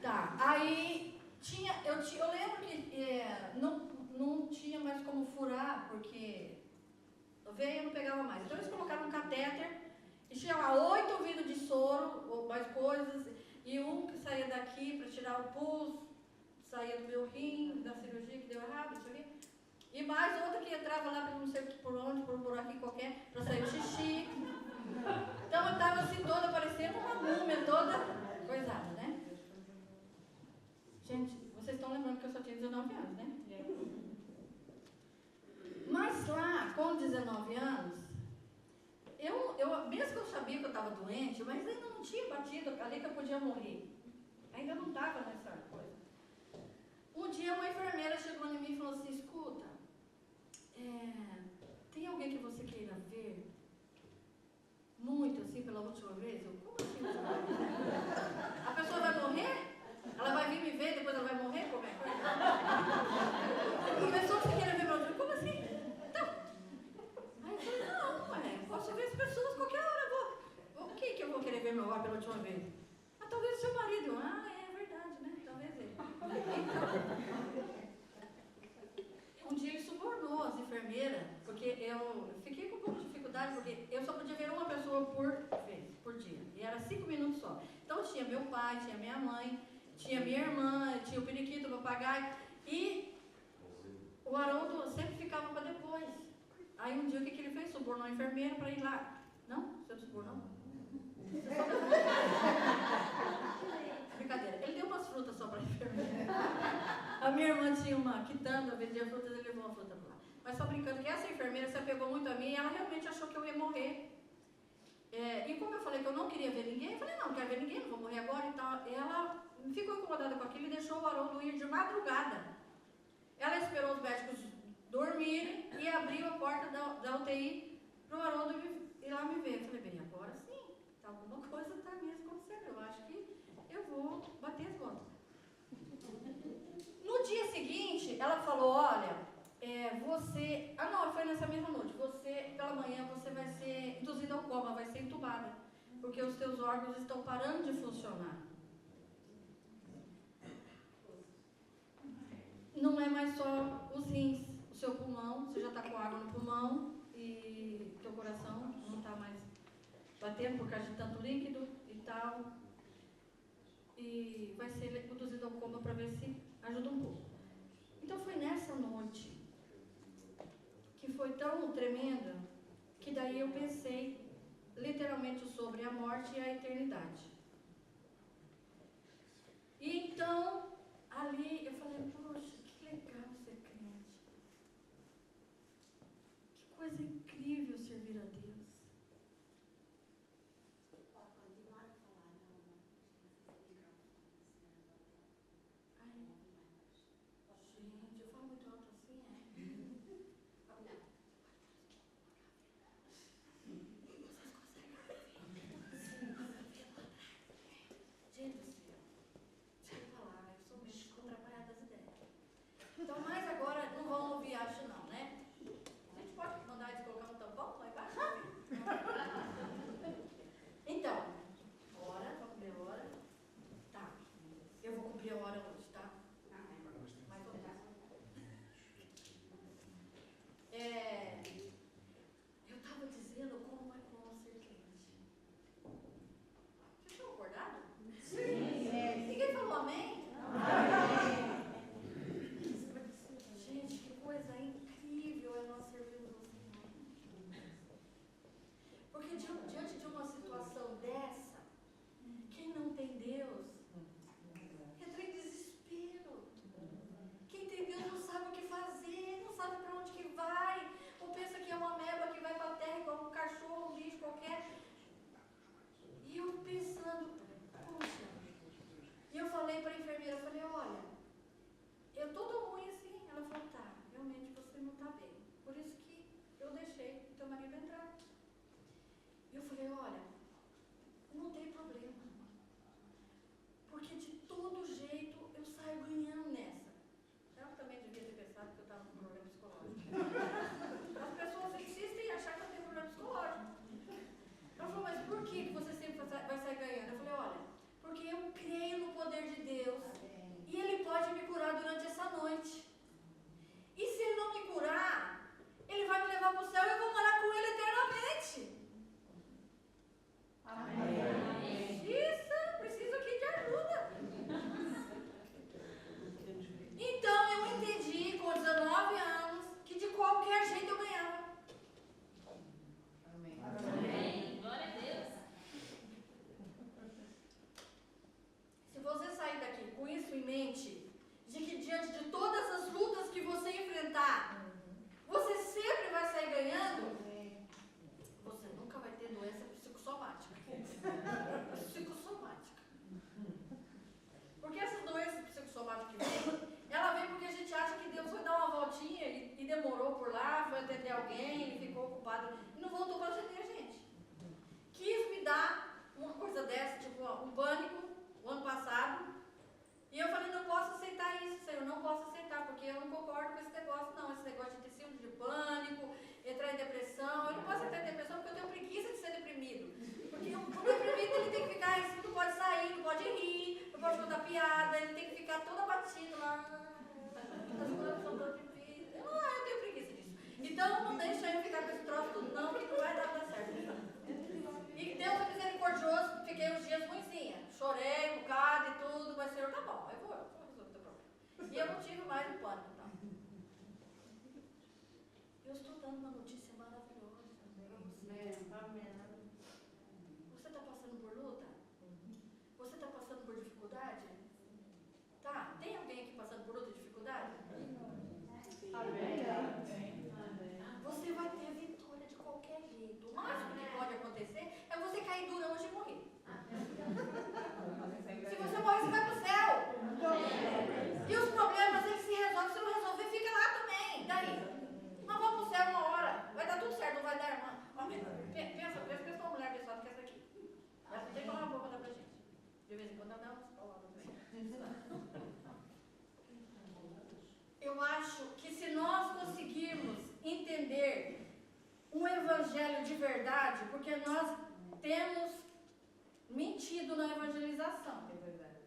Tá, aí eu lembro que não tinha mais como furar, porque a veia não pegava mais. Então eles colocaram um catéter e tinha lá 8 vidros de soro, ou mais coisas, e um que saía daqui para tirar o pus, saía do meu rim, da cirurgia que deu errado, isso aqui. E mais outra que entrava lá por não sei por onde, por um buraquinho qualquer, para sair o xixi. Então eu estava assim toda, parecendo uma múmia, toda coisada, né? Gente, vocês estão lembrando que eu só tinha 19 anos, né? Mas lá, com 19 anos, mesmo que eu sabia que eu estava doente, mas ainda não tinha batido ali que eu podia morrer. Ainda não estava nessa coisa. Um dia uma enfermeira chegou em mim e falou assim, escuta, tem alguém que você queira ver muito assim pela última vez? Eu, como assim? A pessoa vai morrer? Ela vai vir me ver, depois ela vai morrer? Como é que a pessoa que queira ver meu filho, como assim? Então, aí eu falei, não, posso ver as pessoas qualquer hora. O que eu vou querer ver meu avô pela última vez? Talvez o seu marido. É verdade, né? Talvez ele. Um dia ele subornou as enfermeiras, porque eu fiquei com um pouco de dificuldade, porque eu só podia ver uma pessoa por dia, e era 5 minutos só. Então tinha meu pai, tinha minha mãe, tinha minha irmã, tinha o periquito, o papagaio, e o Haroldo sempre ficava para depois. Aí um dia o que ele fez? Subornou a enfermeira para ir lá. Não? Você não subornou? Brincadeira. Ele deu umas frutas só para a enfermeira. A minha irmã tinha uma quitanda, vendia frutas, ele levou uma fruta para lá. Mas só brincando que essa enfermeira se apegou muito a mim e ela realmente achou que eu ia morrer. E como eu falei que eu não queria ver ninguém, eu falei, não quero ver ninguém, não vou morrer agora e tal. Ela ficou incomodada com aquilo e deixou o Haroldo ir de madrugada. Ela esperou os médicos dormirem e abriu a porta da UTI para o Haroldo ir lá me ver. Eu falei, bem, agora sim, alguma coisa está mesmo acontecendo, eu acho que eu vou bater as botas. No dia seguinte, ela falou, olha, você... não, foi nessa mesma noite. Você, pela manhã, você vai ser induzida ao coma, vai ser entubada, porque os teus órgãos estão parando de funcionar. Não é mais só os rins, o seu pulmão, você já está com água no pulmão e teu coração não está mais batendo por causa de tanto líquido e tal. E vai ser induzido ao coma para ver se ajuda um pouco. Então foi nessa noite que foi tão tremenda que daí eu pensei literalmente sobre a morte e a eternidade. E então ali eu falei, poxa, que legal ser crente. Que coisa incrível servir a Deus. Gente, eu falo muito alto assim, Vocês padre, e não voltou para atender a gente. Quis me dar uma coisa dessa, tipo um pânico, o ano passado, e eu falei, não posso aceitar isso, Senhor, não posso aceitar, porque eu não concordo com esse negócio, não, esse negócio de ter síndrome de pânico, entrar em depressão. Eu não posso entrar em depressão porque eu tenho preguiça de ser deprimido. Porque o deprimido, ele tem que ficar assim, não pode sair, não pode rir, não pode contar piada, ele tem que ficar todo abatido lá. As coisas são tão difíceis. Eu tenho preguiça disso. Então, não deixa eu ficar com esse troço tudo não, que não vai dar pra certo. E Deus é misericordioso, fiquei uns dias ruimzinha. Chorei um bocado e tudo, mas o Senhor, tá bom, eu vou resolver o teu problema. E eu não tive mais o pânico, não. Eu estou dando uma notícia maravilhosa para você. Você está passando por luta? Você está passando por dificuldade? Tá? Tem alguém aqui passando por luta e dificuldade? Você vai ter vitória de qualquer jeito. O máximo que pode acontecer é você cair dura hoje e morrer. Se você morrer, você vai para o céu. E os problemas, eles se resolvem. Se não resolver, fica lá também. Daí? Nós vamos pro céu uma hora. Vai dar tudo certo, não vai dar, irmã. Pensa que uma mulher abençoada que essa aqui. Ela não tem que falar uma boca pra gente. De vez em quando ela dá umas palavras também. Eu acho que se nós conseguirmos entender um evangelho de verdade, porque nós temos mentido na evangelização. É verdade.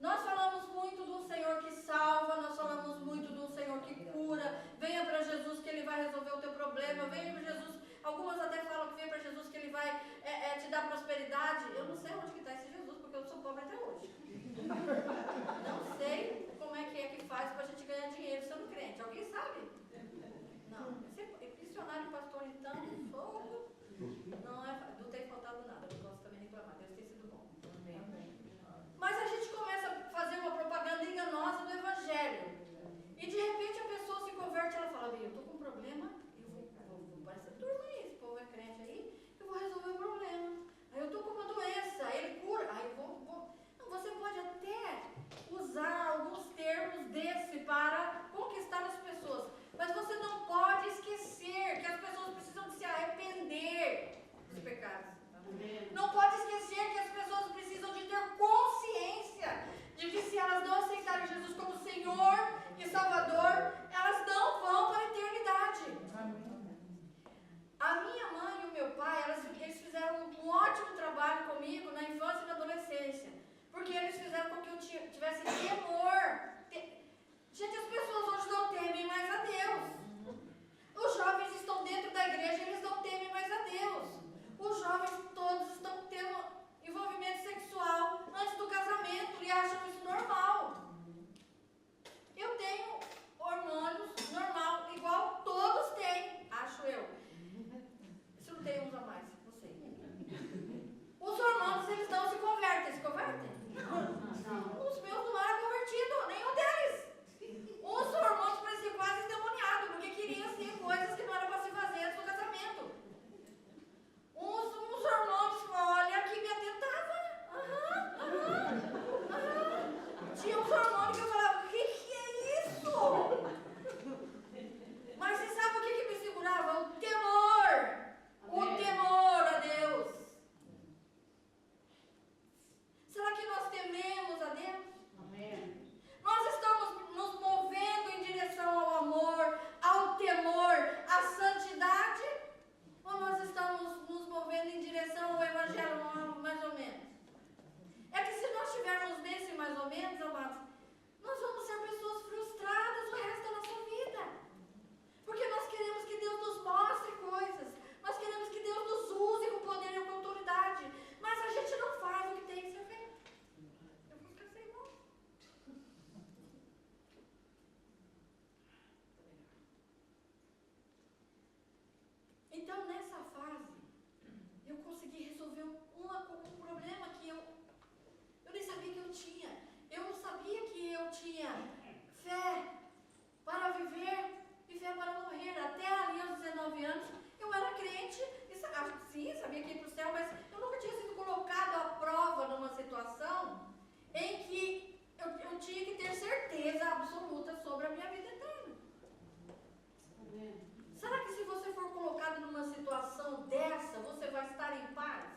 Nós falamos muito do Senhor que salva, nós falamos muito do Senhor que cura. Venha para Jesus que Ele vai resolver o teu problema. Venha para Jesus. Algumas até falam que venha para Jesus que Ele vai te dar prosperidade. Eu não sei onde que está esse Jesus, porque eu sou pobre até hoje. Não sei como é que faz para a gente ganhar dinheiro sendo crente. Alguém sabe? Não. Ser missionário e pastor, então, fogo. Não tem faltado nada. Não posso também reclamar. Deus tem sido bom. Amém. Mas a gente começa a fazer uma propaganda enganosa do Evangelho. E de repente a pessoa se converte, ela fala, eu estou com um problema, eu vou para essa turma aí, esse povo é crente aí, eu vou resolver o problema. Aí eu estou com uma doença, ele cura, aí eu vou. Não, você pode até usar alguns termos desse para conquistar as pessoas, mas você não pode esquecer que as pessoas precisam de se arrepender dos pecados. Não pode esquecer que as pessoas precisam de ter consciência de que se elas não aceitarem Jesus como Senhor e Salvador, elas não vão para a eternidade. A minha mãe e o meu pai, eles fizeram um ótimo trabalho comigo na infância e na adolescência, porque eles fizeram com que eu tivesse temor. Gente, as pessoas hoje não temem mais a Deus. Os jovens estão dentro da igreja e eles não temem mais a Deus. Os jovens todos estão tendo envolvimento sexual antes do casamento e acham isso normal. Eu tenho hormônios normal, igual todos têm, acho eu. Se não tem uns a mais, não sei. Os hormônios, eles não se convertem. Se convertem? Não. Os meus não eram convertidos, nenhum deles. Os hormônios pareciam quase endemoniados, porque queriam ser coisas que não era para se fazer antes do casamento. Uns hormônios, olha, que me atentavam. Tinha uns hormônios que eu falava, o que é isso? Mas você sabe o que me segurava? O temor. O temor a Deus. Será que nós tememos a Deus? Amém. Nós estamos nos movendo em direção ao amor, ao temor, à santidade? Ou nós estamos nos movendo em direção ao Evangelho, mais ou menos? É que se nós estivermos nesse mais ou menos, amados, nós vamos ser pessoas frustradas o resto da nossa vida. Porque nós queremos que Deus nos mostre coisas. Nós queremos que Deus nos use com poder e com autoridade. Mas a gente não faz o que tem que ser feito. Eu vou ficar sem mão. Então, nessa fase, eu consegui resolver um problema que eu nem sabia que eu tinha. Eu não sabia que eu tinha fé para viver e fé para morrer. Até ali, aos 19 anos, eu era crente e sim, sabia que ia para o céu, mas eu nunca tinha sido colocado à prova numa situação em que eu tinha que ter certeza absoluta sobre a minha vida eterna. Será que se você for colocado numa situação dessa, você vai estar em paz?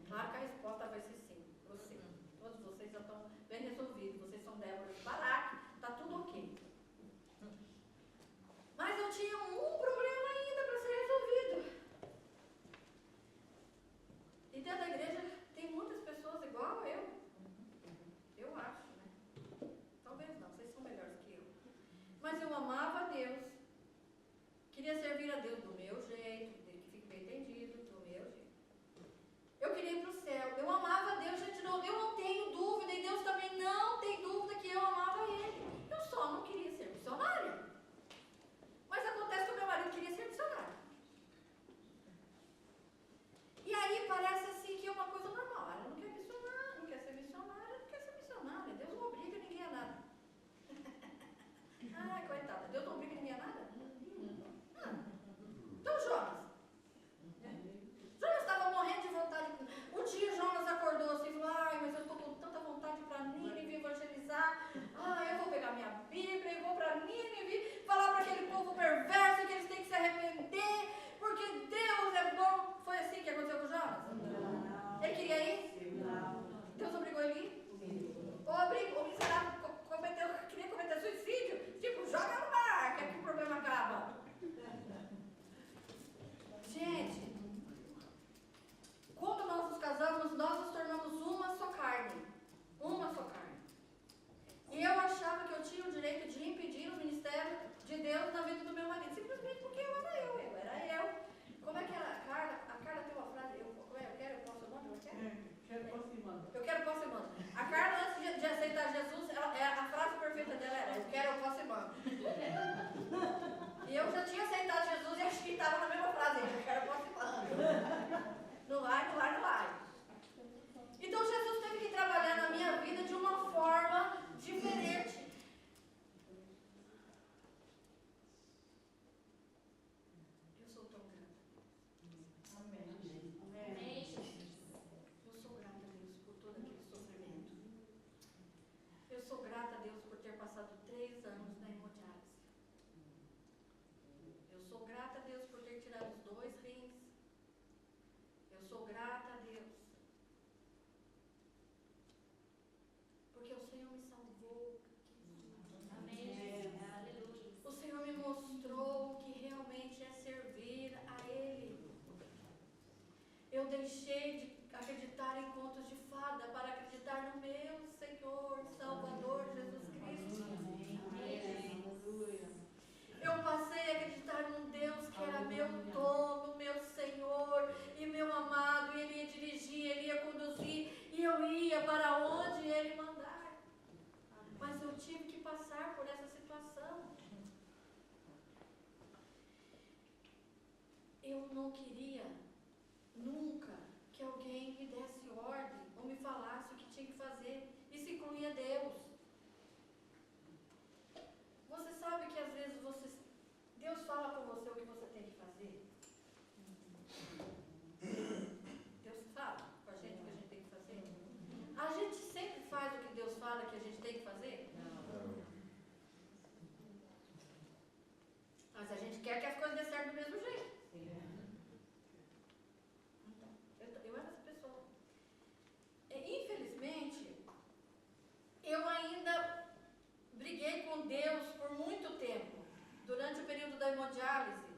Claro que a resposta vai ser sim. Você, todos vocês já estão bem resolvidos. Vocês são Débora de Baraque, está tudo ok. Mas eu tinha um problema ainda para ser resolvido. E dentro da igreja tem muitas pessoas igual eu. Eu acho, né? Talvez não, vocês são melhores que eu. Mas eu amava a Deus. Queria servir a Deus do meu jeito, que fique bem entendido, do meu jeito. Eu queria ir para o céu. Eu amava a Deus, gente. Eu não tenho dúvida, e Deus também não tem dúvida que eu amava Ele. Eu só não queria ser missionária. Mas acontece que o meu marido queria ser missionário. E aí parece assim que é uma coisa normal. Ela não quer missionária, não quer ser missionária, não quer ser missionária. Deus não obriga ninguém a nada. Ai, coitada, Deus não obriga ninguém a nada? Então, Jonas estava morrendo de vontade. Um dia Jonas acordou assim e falou: ai, mas eu estou com tanta vontade para Nínive evangelizar. Eu vou pegar minha Bíblia e vou para Nínive falar para aquele povo perverso que eles têm que se arrepender, porque Deus é bom. Foi assim que aconteceu com Jonas? Não. Ele queria ir? Não. Deus obrigou ele a ir? Ou o miserável queria cometer suicídio? Tipo, joga no mar, que aqui o problema acaba. Gente, quando nós nos casamos, nós nos tornamos uma só carne. Uma só carne. E eu achava que eu tinha o direito de impedir o ministério de Deus na vida do meu marido. Simplesmente porque eu era eu. Como é que era? A Carla tem uma frase, eu posso e mando? Eu quero, posso e mando. A Carla, antes de aceitar Jesus, a frase perfeita dela era: eu quero, eu posso e mando. E eu já tinha aceitado Jesus e acho que estava na mesma frase: eu quero, eu posso e mando. Não vai. Então Jesus teve que trabalhar na minha vida de uma forma diferente. Eu sou tão grata. Amém. Eu sou grata a Deus por todo aquele sofrimento. Eu sou grata a Deus por ter passado 3 anos na hemodiálise. Eu sou grata a Deus por ter tirado os 2 rins. Eu sou grata a Deus porque o Senhor me salvou. Amém. Aleluia. O Senhor me mostrou o que realmente é servir a Ele. Eu deixei de acreditar em contos de fada para acreditar no meu Senhor, Salvador Jesus Cristo. Amém. Eu passei a acreditar num Deus que era meu dono, meu Senhor e meu amado, e Ele ia dirigir, Ele ia conduzir, e eu ia para onde Ele mandar. Mas eu tive que passar por essa situação. Eu não queria nunca que alguém me desse ordem ou me falasse o que tinha que fazer. Isso incluía Deus. Você sabe que às vezes Deus fala com você o que você tem que fazer? Deus fala com a gente o que a gente tem que fazer? A gente sempre faz o que Deus fala que a gente tem que fazer? Não. Mas a gente quer que as coisas dêem certo do mesmo jeito. Eu era essa pessoa. Infelizmente, eu ainda briguei com Deus por muito tempo. Durante o período da hemodiálise,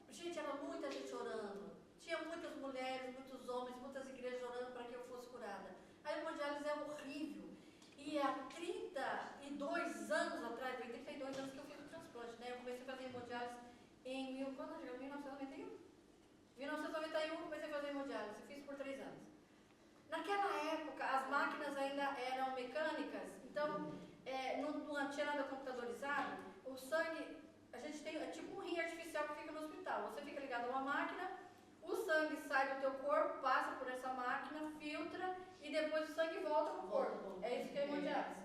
gente, era muita gente orando. Tinha muitas mulheres, muitos homens, muitas igrejas orando para que eu fosse curada. A hemodiálise é horrível. E há 32 anos atrás, 32 anos que eu fiz o transplante, né? Eu comecei a fazer hemodiálise em 1991. 1991 eu comecei a fazer hemodiálise, fiz por 3 anos. Naquela época, as máquinas ainda eram mecânicas, então não tinha nada computadorizado. O sangue, a gente tem tipo um rim artificial que fica no hospital. Você fica ligado a uma máquina, o sangue sai do teu corpo, passa por essa máquina, filtra e depois o sangue volta para o corpo. É isso que é hemodiálise.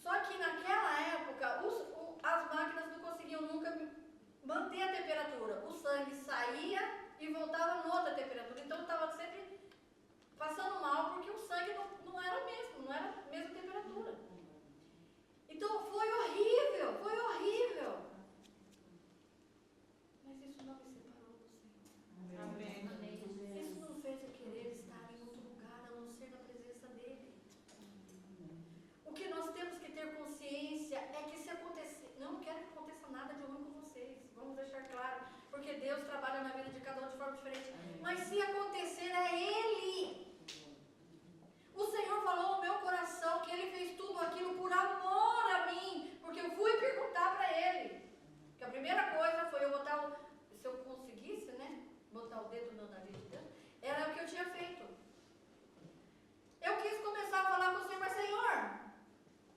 Só que naquela época, as máquinas não conseguiam nunca manter a temperatura. O sangue saía e voltava noutra temperatura. Então estava sempre passando mal porque o sangue não era o mesmo, não era a mesma temperatura. Então foi horrível, foi horrível. não me separou do Senhor. Amém. Isso não fez eu querer estar em outro lugar, a não ser na presença dEle. O que nós temos que ter consciência é que se acontecer, não quero que aconteça nada de ruim com vocês, vamos deixar claro, porque Deus trabalha na vida de cada um de forma diferente, mas se acontecer é Ele. O Senhor falou no meu coração que Ele fez tudo aquilo por amor a mim, porque eu fui perguntar para Ele. Que a primeira coisa foi eu botar se eu conseguisse, né, botar o dedo no nariz de Deus, era o que eu tinha feito. Eu quis começar a falar com o Senhor, mas Senhor,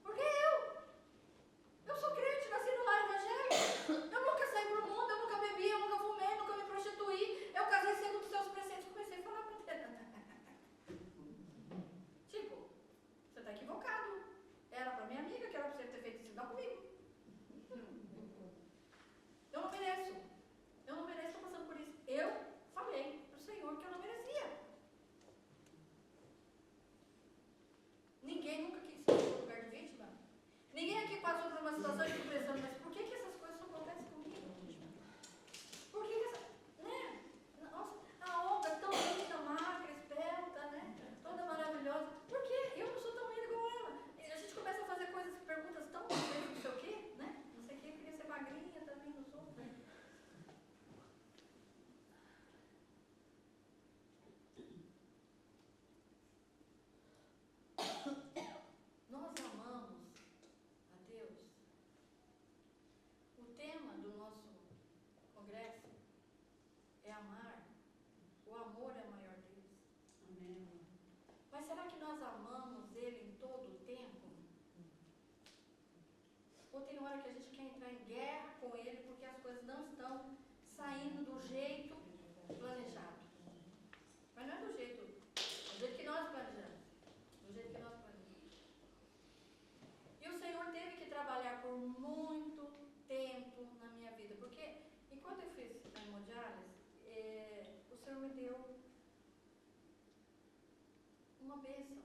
porque eu sou crente, nasci no lar evangélico, eu nunca saí pro mundo, eu nunca bebi, eu nunca fumei, nunca me prostituí, eu casei segundo os seus preceitos. Comecei a falar para ele. Tipo, você está equivocado. Era para minha amiga, que era para você ter feito isso, não comigo. Eu não mereço. Eu não mereço estar passando por isso. Eu falei para o Senhor que eu não merecia. Ninguém nunca quis ser no lugar de vítima. Ninguém aqui passou por uma situação de pensando, mas por que essas coisas só acontecem comigo? Por que essa... né? Nossa, a Olga tão linda, magra, esbelta, né? Toda maravilhosa. Por que eu não sou tão linda igual ela? E a gente começa a fazer coisas, perguntas tão não sei o quê, né? Não sei o quê, eu queria ser magrinha também, não sou. Nós amamos a Deus. O tema do nosso congresso é amar. O amor é o maior Deus. Amém. Mas será que nós amamos Ele em todo o tempo? Ou tem hora que a gente quer entrar em guerra com Ele porque as coisas não estão saindo do jeito planejado? Mas não é do jeito que nós planejamos. Do jeito que nós planejamos. E o Senhor teve que trabalhar por muito tempo na minha vida. Porque enquanto eu fiz a hemodiálise, o Senhor me deu uma bênção,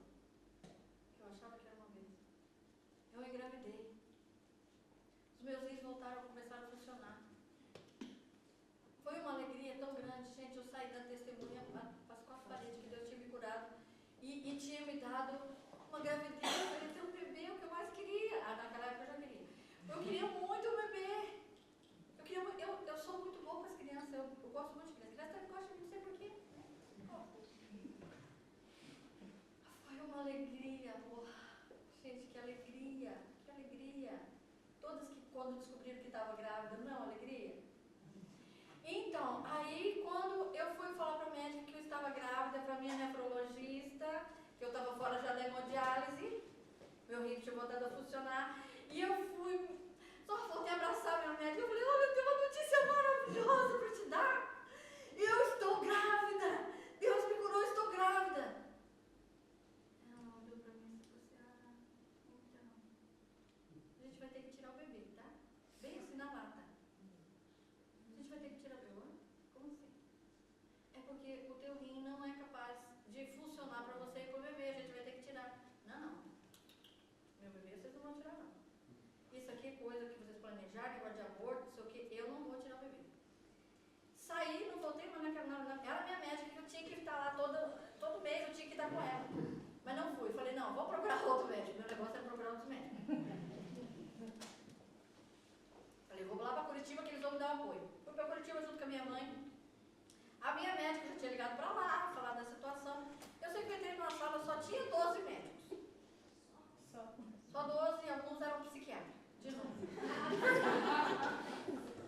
que eu achava que era uma bênção. Eu engravidei. Os meus rins começaram a funcionar. Foi uma alegria tão grande, gente. Eu saí da testemunha para as quatro paredes que Deus tinha me curado e tinha me dado uma gravidez. Eu queria ter um bebê, o que eu mais queria. Naquela época eu já queria. Eu queria muito um bebê. Eu sou muito boa com as crianças. Eu gosto muito de crianças. Criança gosta de mim, não sei porquê. Foi uma alegria. Gente, que alegria. Que alegria. Todas que quando descobriram que estava grávida, não é uma alegria? Então, aí quando eu fui falar para a médica que eu estava grávida, para a minha nefrologista, que eu estava fora já da hemodiálise, meu rim tinha voltado a funcionar, e eu fui, só voltei a abraçar minha médica, eu falei, olha, eu tenho uma notícia maravilhosa para te dar, eu estou grávida, Deus me curou, eu estou grávida. Ela olhou para mim e disse assim, então, a gente vai ter que tirar o bebê, tá? Bem assim na lata. A gente vai ter que tirar o bebê. Como assim? É porque o teu rim não é capaz de funcionar para você ir pro bebê, a gente vai ter que tirar. Não. Meu bebê vocês não vão tirar, não. Isso aqui é coisa que vocês planejaram, negócio de aborto, não sei o que, eu não vou tirar o bebê. Saí, não voltei, mas era minha médica que eu tinha que estar lá todo mês, eu tinha que estar com ela. Mas não fui. Falei, não, vou procurar outro médico. Meu negócio é procurar outros médicos. Falei, vou lá para Curitiba que eles vão me dar um apoio. Fui para Curitiba junto com a minha mãe. A minha médica já tinha ligado para lá, falar da situação. Eu sei que eu entrei numa sala, só tinha 12 médicos. Só 12 e alguns eram psiquiatras. De novo.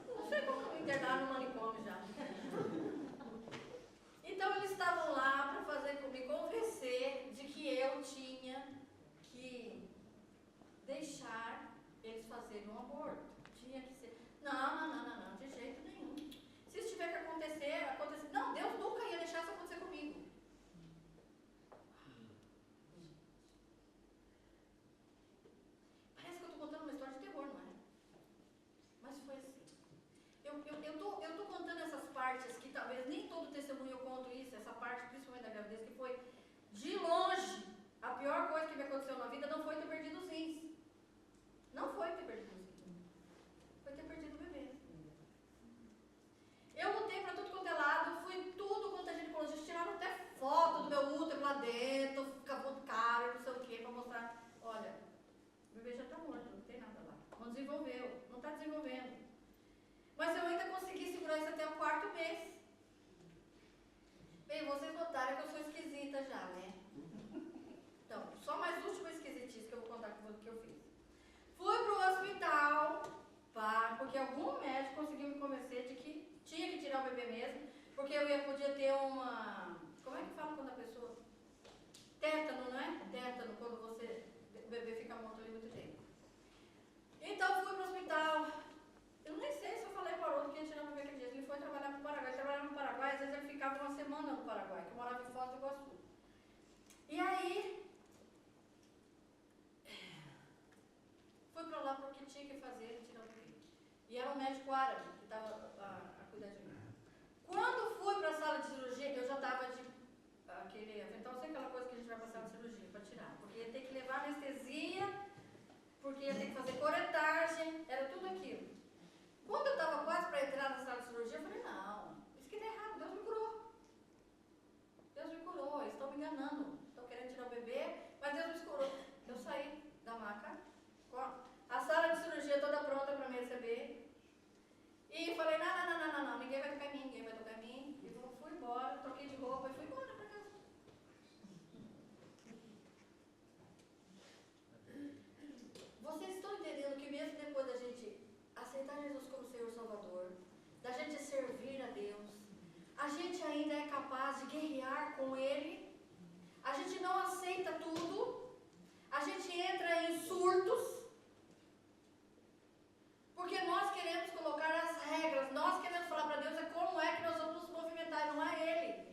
Não sei como me internaram no manicômio já. Então eles estavam lá para me convencer de que eu tinha que deixar eles fazerem um aborto. Tinha que ser. Não, de jeito nenhum. Se isso tiver que acontecer. Não, Deus nunca ia deixar isso acontecer comigo. Parece que eu estou contando uma história de terror, não é? Mas foi assim. Eu tô contando essas partes que talvez nem todo testemunho eu conto isso, essa parte principalmente da gravidez, que foi de longe a pior coisa que me aconteceu na vida não foi ter perdido os rins. Não foi ter perdido os rins. Foi ter perdido o bebê. Eu esquisita já, né? Então, só mais última esquisitice que eu vou contar com o que eu fiz. Fui pro hospital, porque algum médico conseguiu me convencer de que tinha que tirar o bebê mesmo, porque eu podia ter uma... Como é que fala quando a pessoa... Tétano, não é? Tétano, quando o bebê fica morto ali muito tempo. Então, fui pro hospital. Eu nem sei se eu falei para o outro que ia tirar o bebê aquele dia. Ele foi trabalhar no Paraguai. Ele trabalhava no Paraguai, às vezes ele ficava uma semana no Paraguai, que eu morava em Foz do Iguaçu. E aí... Fui para lá porque tinha que fazer, tirar o bebê. E era um médico árabe que estava a cuidar de mim. Quando fui para a sala de cirurgia, eu já estava de aquele avental, sei aquela coisa que a gente vai passar na cirurgia para tirar. Porque ia ter que levar anestesia, porque ia ter que fazer coretagem, era tudo aquilo. Quando eu estava quase para entrar na sala de cirurgia, eu falei, não, isso aqui está errado, Deus me curou. Deus me curou, eles estão me enganando. Estão querendo tirar o bebê, mas Deus me curou. Eu saí da maca, a sala de cirurgia toda pronta para me receber. E falei, não, ninguém vai tocar em mim, E fui embora, troquei de roupa e fui embora para casa. Vocês estão entendendo que mesmo depois da gente aceitar Jesus como Senhor Salvador, da gente servir a Deus, a gente ainda é capaz de guerrear com Ele, a gente não aceita tudo, a gente entra em surtos, porque nós queremos colocar as regras, nós queremos falar para Deus como é que nós vamos nos movimentar, não é Ele.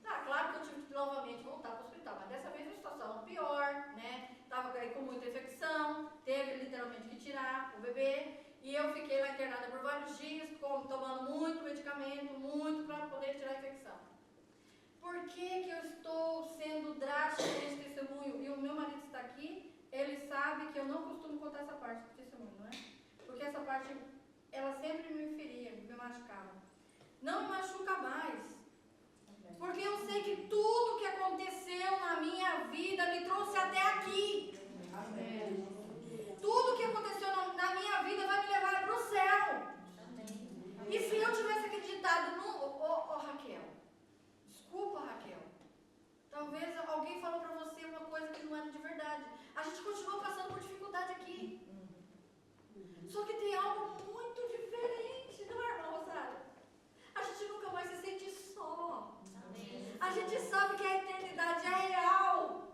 Tá, claro que eu tive que novamente voltar para o hospital, mas dessa vez a situação pior, né? Estava aí com muita infecção, teve literalmente que tirar o bebê, e eu fiquei lá internada por vários dias, tomando muito medicamento, muito para poder tirar a infecção. Por que eu estou sendo drástica nesse testemunho? E o meu marido está aqui, ele sabe que eu não costumo contar essa parte do testemunho, não é? Porque essa parte, ela sempre me feria, me machucava. Não me machuca mais. Porque eu sei que tudo que aconteceu na minha vida me trouxe até aqui. Amém. Tudo que aconteceu na minha vida vai me levar para o céu. Amém. E se eu tivesse acreditado no... Raquel, desculpa, Raquel. Talvez alguém falou para você uma coisa que não era de verdade. A gente continua passando por dificuldade aqui. Só que tem algo muito diferente, não é, irmã Rosário? A gente nunca mais se sente só. Amém. A gente sabe que a eternidade é real.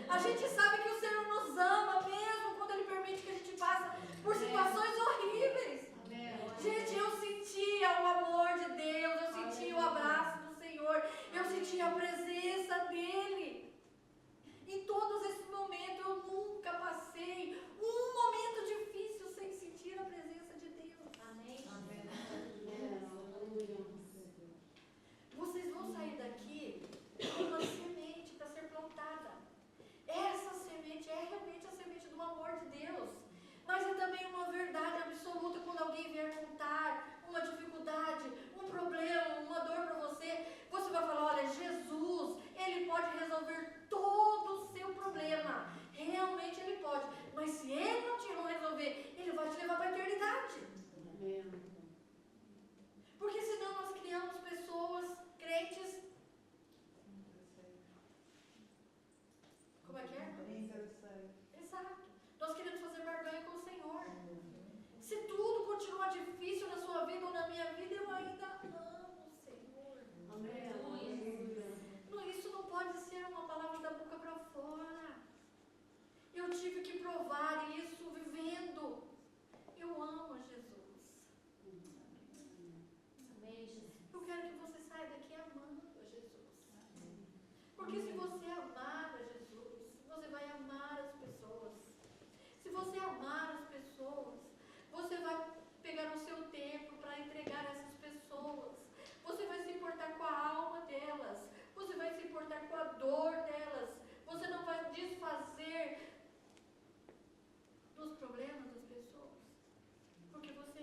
A gente sabe que o Senhor nos ama, mesmo quando Ele permite que a gente passe por situações horríveis. Amém. Gente, eu sentia o amor de Deus, eu sentia o abraço do Senhor, eu sentia a presença dEle. Em todos esses momentos, eu nunca passei um momento difícil sem sentir a presença de Deus. Amém. Amém. Vocês vão sair daqui com uma semente para ser plantada. Essa semente é realmente a semente do amor de Deus. Mas é também uma verdade absoluta quando alguém vier contar uma dificuldade, um problema, uma dor para você. Você vai falar, olha, Jesus, Ele pode resolver todo o seu problema. Realmente Ele pode. Mas se Ele não te resolver, Ele vai te levar para a eternidade. Porque senão nós criamos pessoas crentes. Como é que é? Exato. Nós queremos fazer barganha com o Senhor. Se tudo continua difícil na sua vida ou na minha vida, eu ainda amo o Senhor. Amém. Isso não pode ser uma palavra da boca para fora. Eu tive que provar isso vivendo. Eu amo a Jesus. Eu quero que você saia daqui amando a Jesus. Porque se você amar a Jesus, você vai amar as pessoas. Se você amar as pessoas, você vai pegar o seu tempo para entregar essas pessoas. Você vai se importar com a alma delas. Você vai se importar com a dor delas. Você não vai desfazer dos problemas das pessoas. Porque você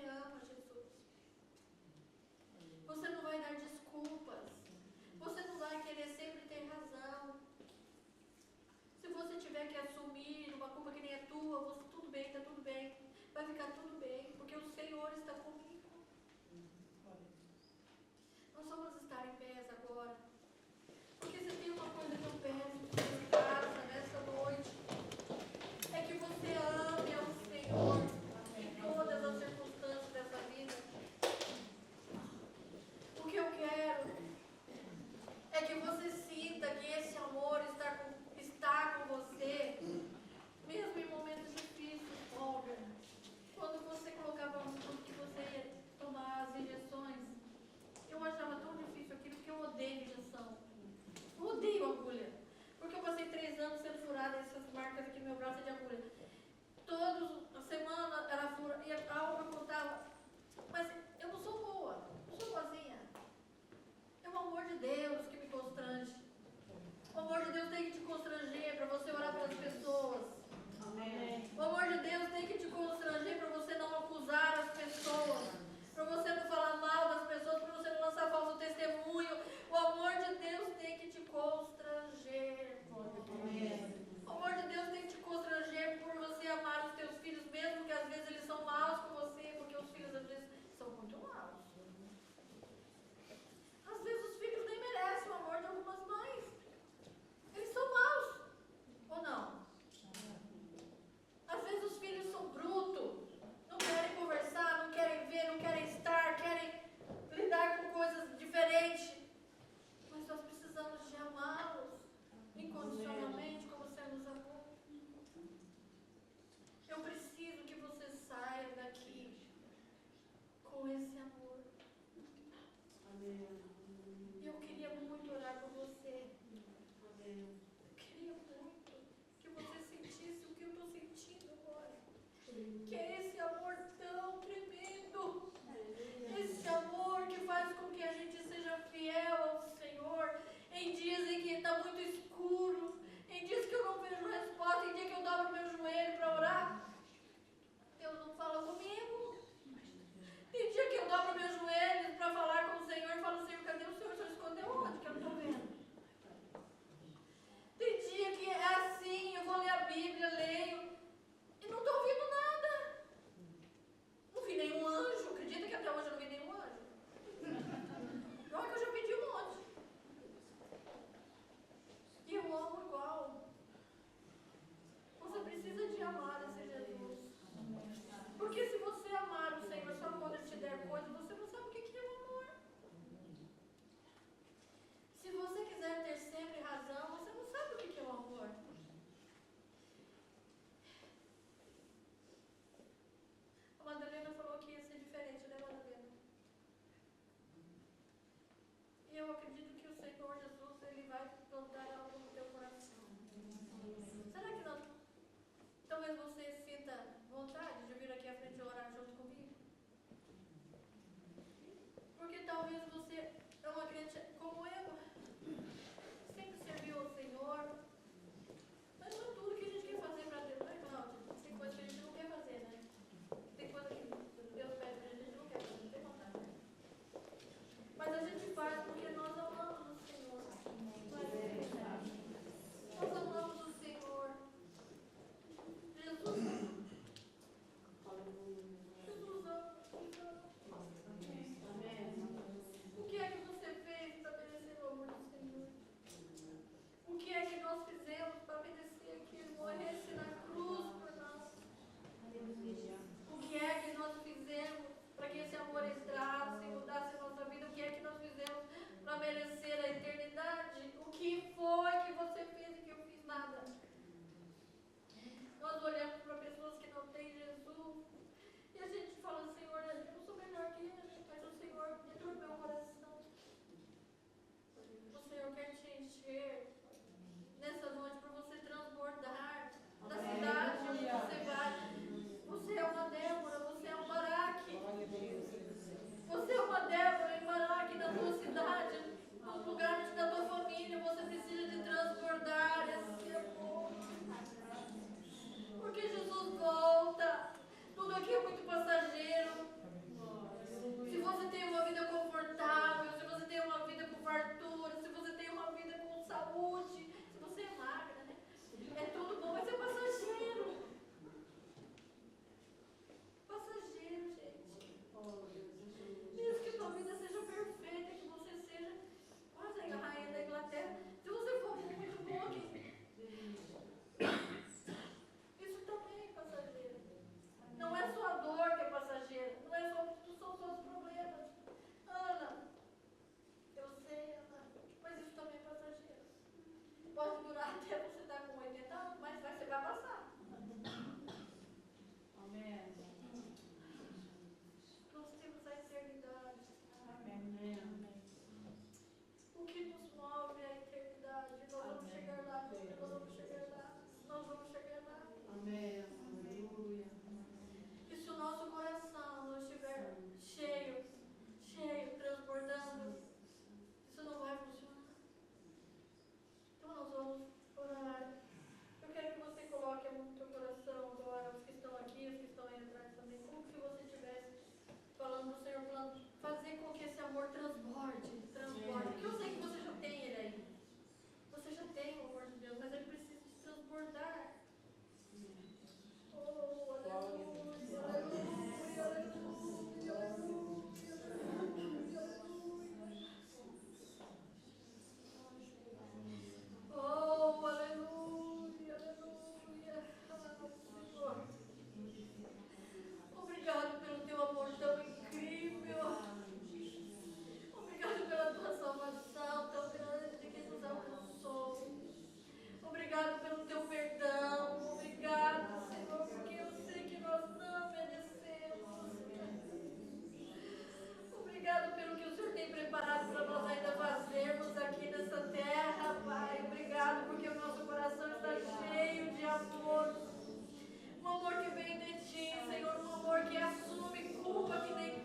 que é esse amor tão tremendo, esse amor que faz com que a gente seja fiel ao Senhor, em dias em que está muito escuro, em dias que eu não vejo resposta, em dias que eu dobro meu joelho para orar, Deus não fala comigo. Tem dia que eu dobro meus joelhos para falar com o Senhor e falo, Senhor, cadê o Senhor? O Senhor escondeu onde? Que eu não estou vendo. Tem dia que é assim, eu vou ler a Bíblia, leio, e não estou ouvindo nada. Não vi nenhum anjo. Acredita que até hoje eu não vi nenhum anjo? Olha que eu já pedi um monte. E eu amo igual. Você precisa de amar esse Jesus. Porque se você amar o Senhor só quando Ele te der coisa, você não sabe o que é o amor. Se você quiser ter sempre razão, você não sabe o que é o amor. A Madalena falou que ia ser diferente, né, Madalena? E eu acredito que o Senhor Jesus, Ele vai plantar algo no teu coração. Será que não? Talvez você sinta vontade de vir aqui à frente e orar junto comigo? Porque talvez você é uma crente como eu, sempre serviu ao Senhor, mas não é tudo que a gente quer fazer para Deus, não é, Cláudia? Tem coisa que a gente não quer fazer, né? Tem coisa que Deus pede para a gente não quer fazer, não tem vontade, né? Mas a gente faz porque nós amamos o Senhor. Nós amamos o Senhor. Jesus ama. Jesus ama. O que é que você fez para merecer o amor do Senhor? O que é que nós fizemos para merecer que Ele morresse na cruz por nós? O que é que nós fizemos para que esse amor entrasse e mudasse a nossa vida? O que é que nós fizemos para merecer a eternidade? O que foi que você fez e que eu fiz nada? Nós olhamos para pessoas que não têm Jesus e a gente fala, Senhor, eu não sou melhor que ele, mas o Senhor entrou no meu coração. O Senhor quer te encher nessa noite para você transbordar da cidade onde você vai. Você é uma Débora, você é um Baraque. Você é uma Débora e Baraque na tua cidade, nos lugares da tua família. Você precisa de transbordar esse amor. Porque Jesus volta. Tudo aqui é muito passageiro. Se você tem uma vida confortável, se você tem uma vida com fartura, se você tem uma vida com saúde, se você é magra, né? É tudo bom, mas é passageiro. Passageiro, gente. Mesmo que tua vida seja perfeita, que você seja quase a rainha da Inglaterra, se você for muito bom aqui, isso também é passageiro. Não é só a dor que é passageira, não são só os problemas. Ana, eu sei, Ana, mas isso também é passageiro. Pode durar até você estar com 80 anos, mas você vai passar. Amém. Nós temos a eternidade. Amém. O que nos move é a eternidade. Nós vamos chegar lá, nós vamos chegar lá, nós vamos chegar lá. Amém. Aleluia. E se o nosso coração não estiver cheio, transbordando, isso não vai funcionar. Então nós vamos orar. Eu quero que você coloque a mão no teu coração agora, os que estão aqui, os que estão aí atrás também, como se você estivesse falando para o Senhor, falando, fazer com que esse amor transborde. Porque eu sei que você já tem ele aí. Você já tem o amor de Deus, mas ele precisa de transbordar. Oh, aleluia, aleluia, aleluia, aleluia, aleluia. Oh, aleluia, aleluia. Senhor, obrigado pelo teu amor tão incrível. caminhei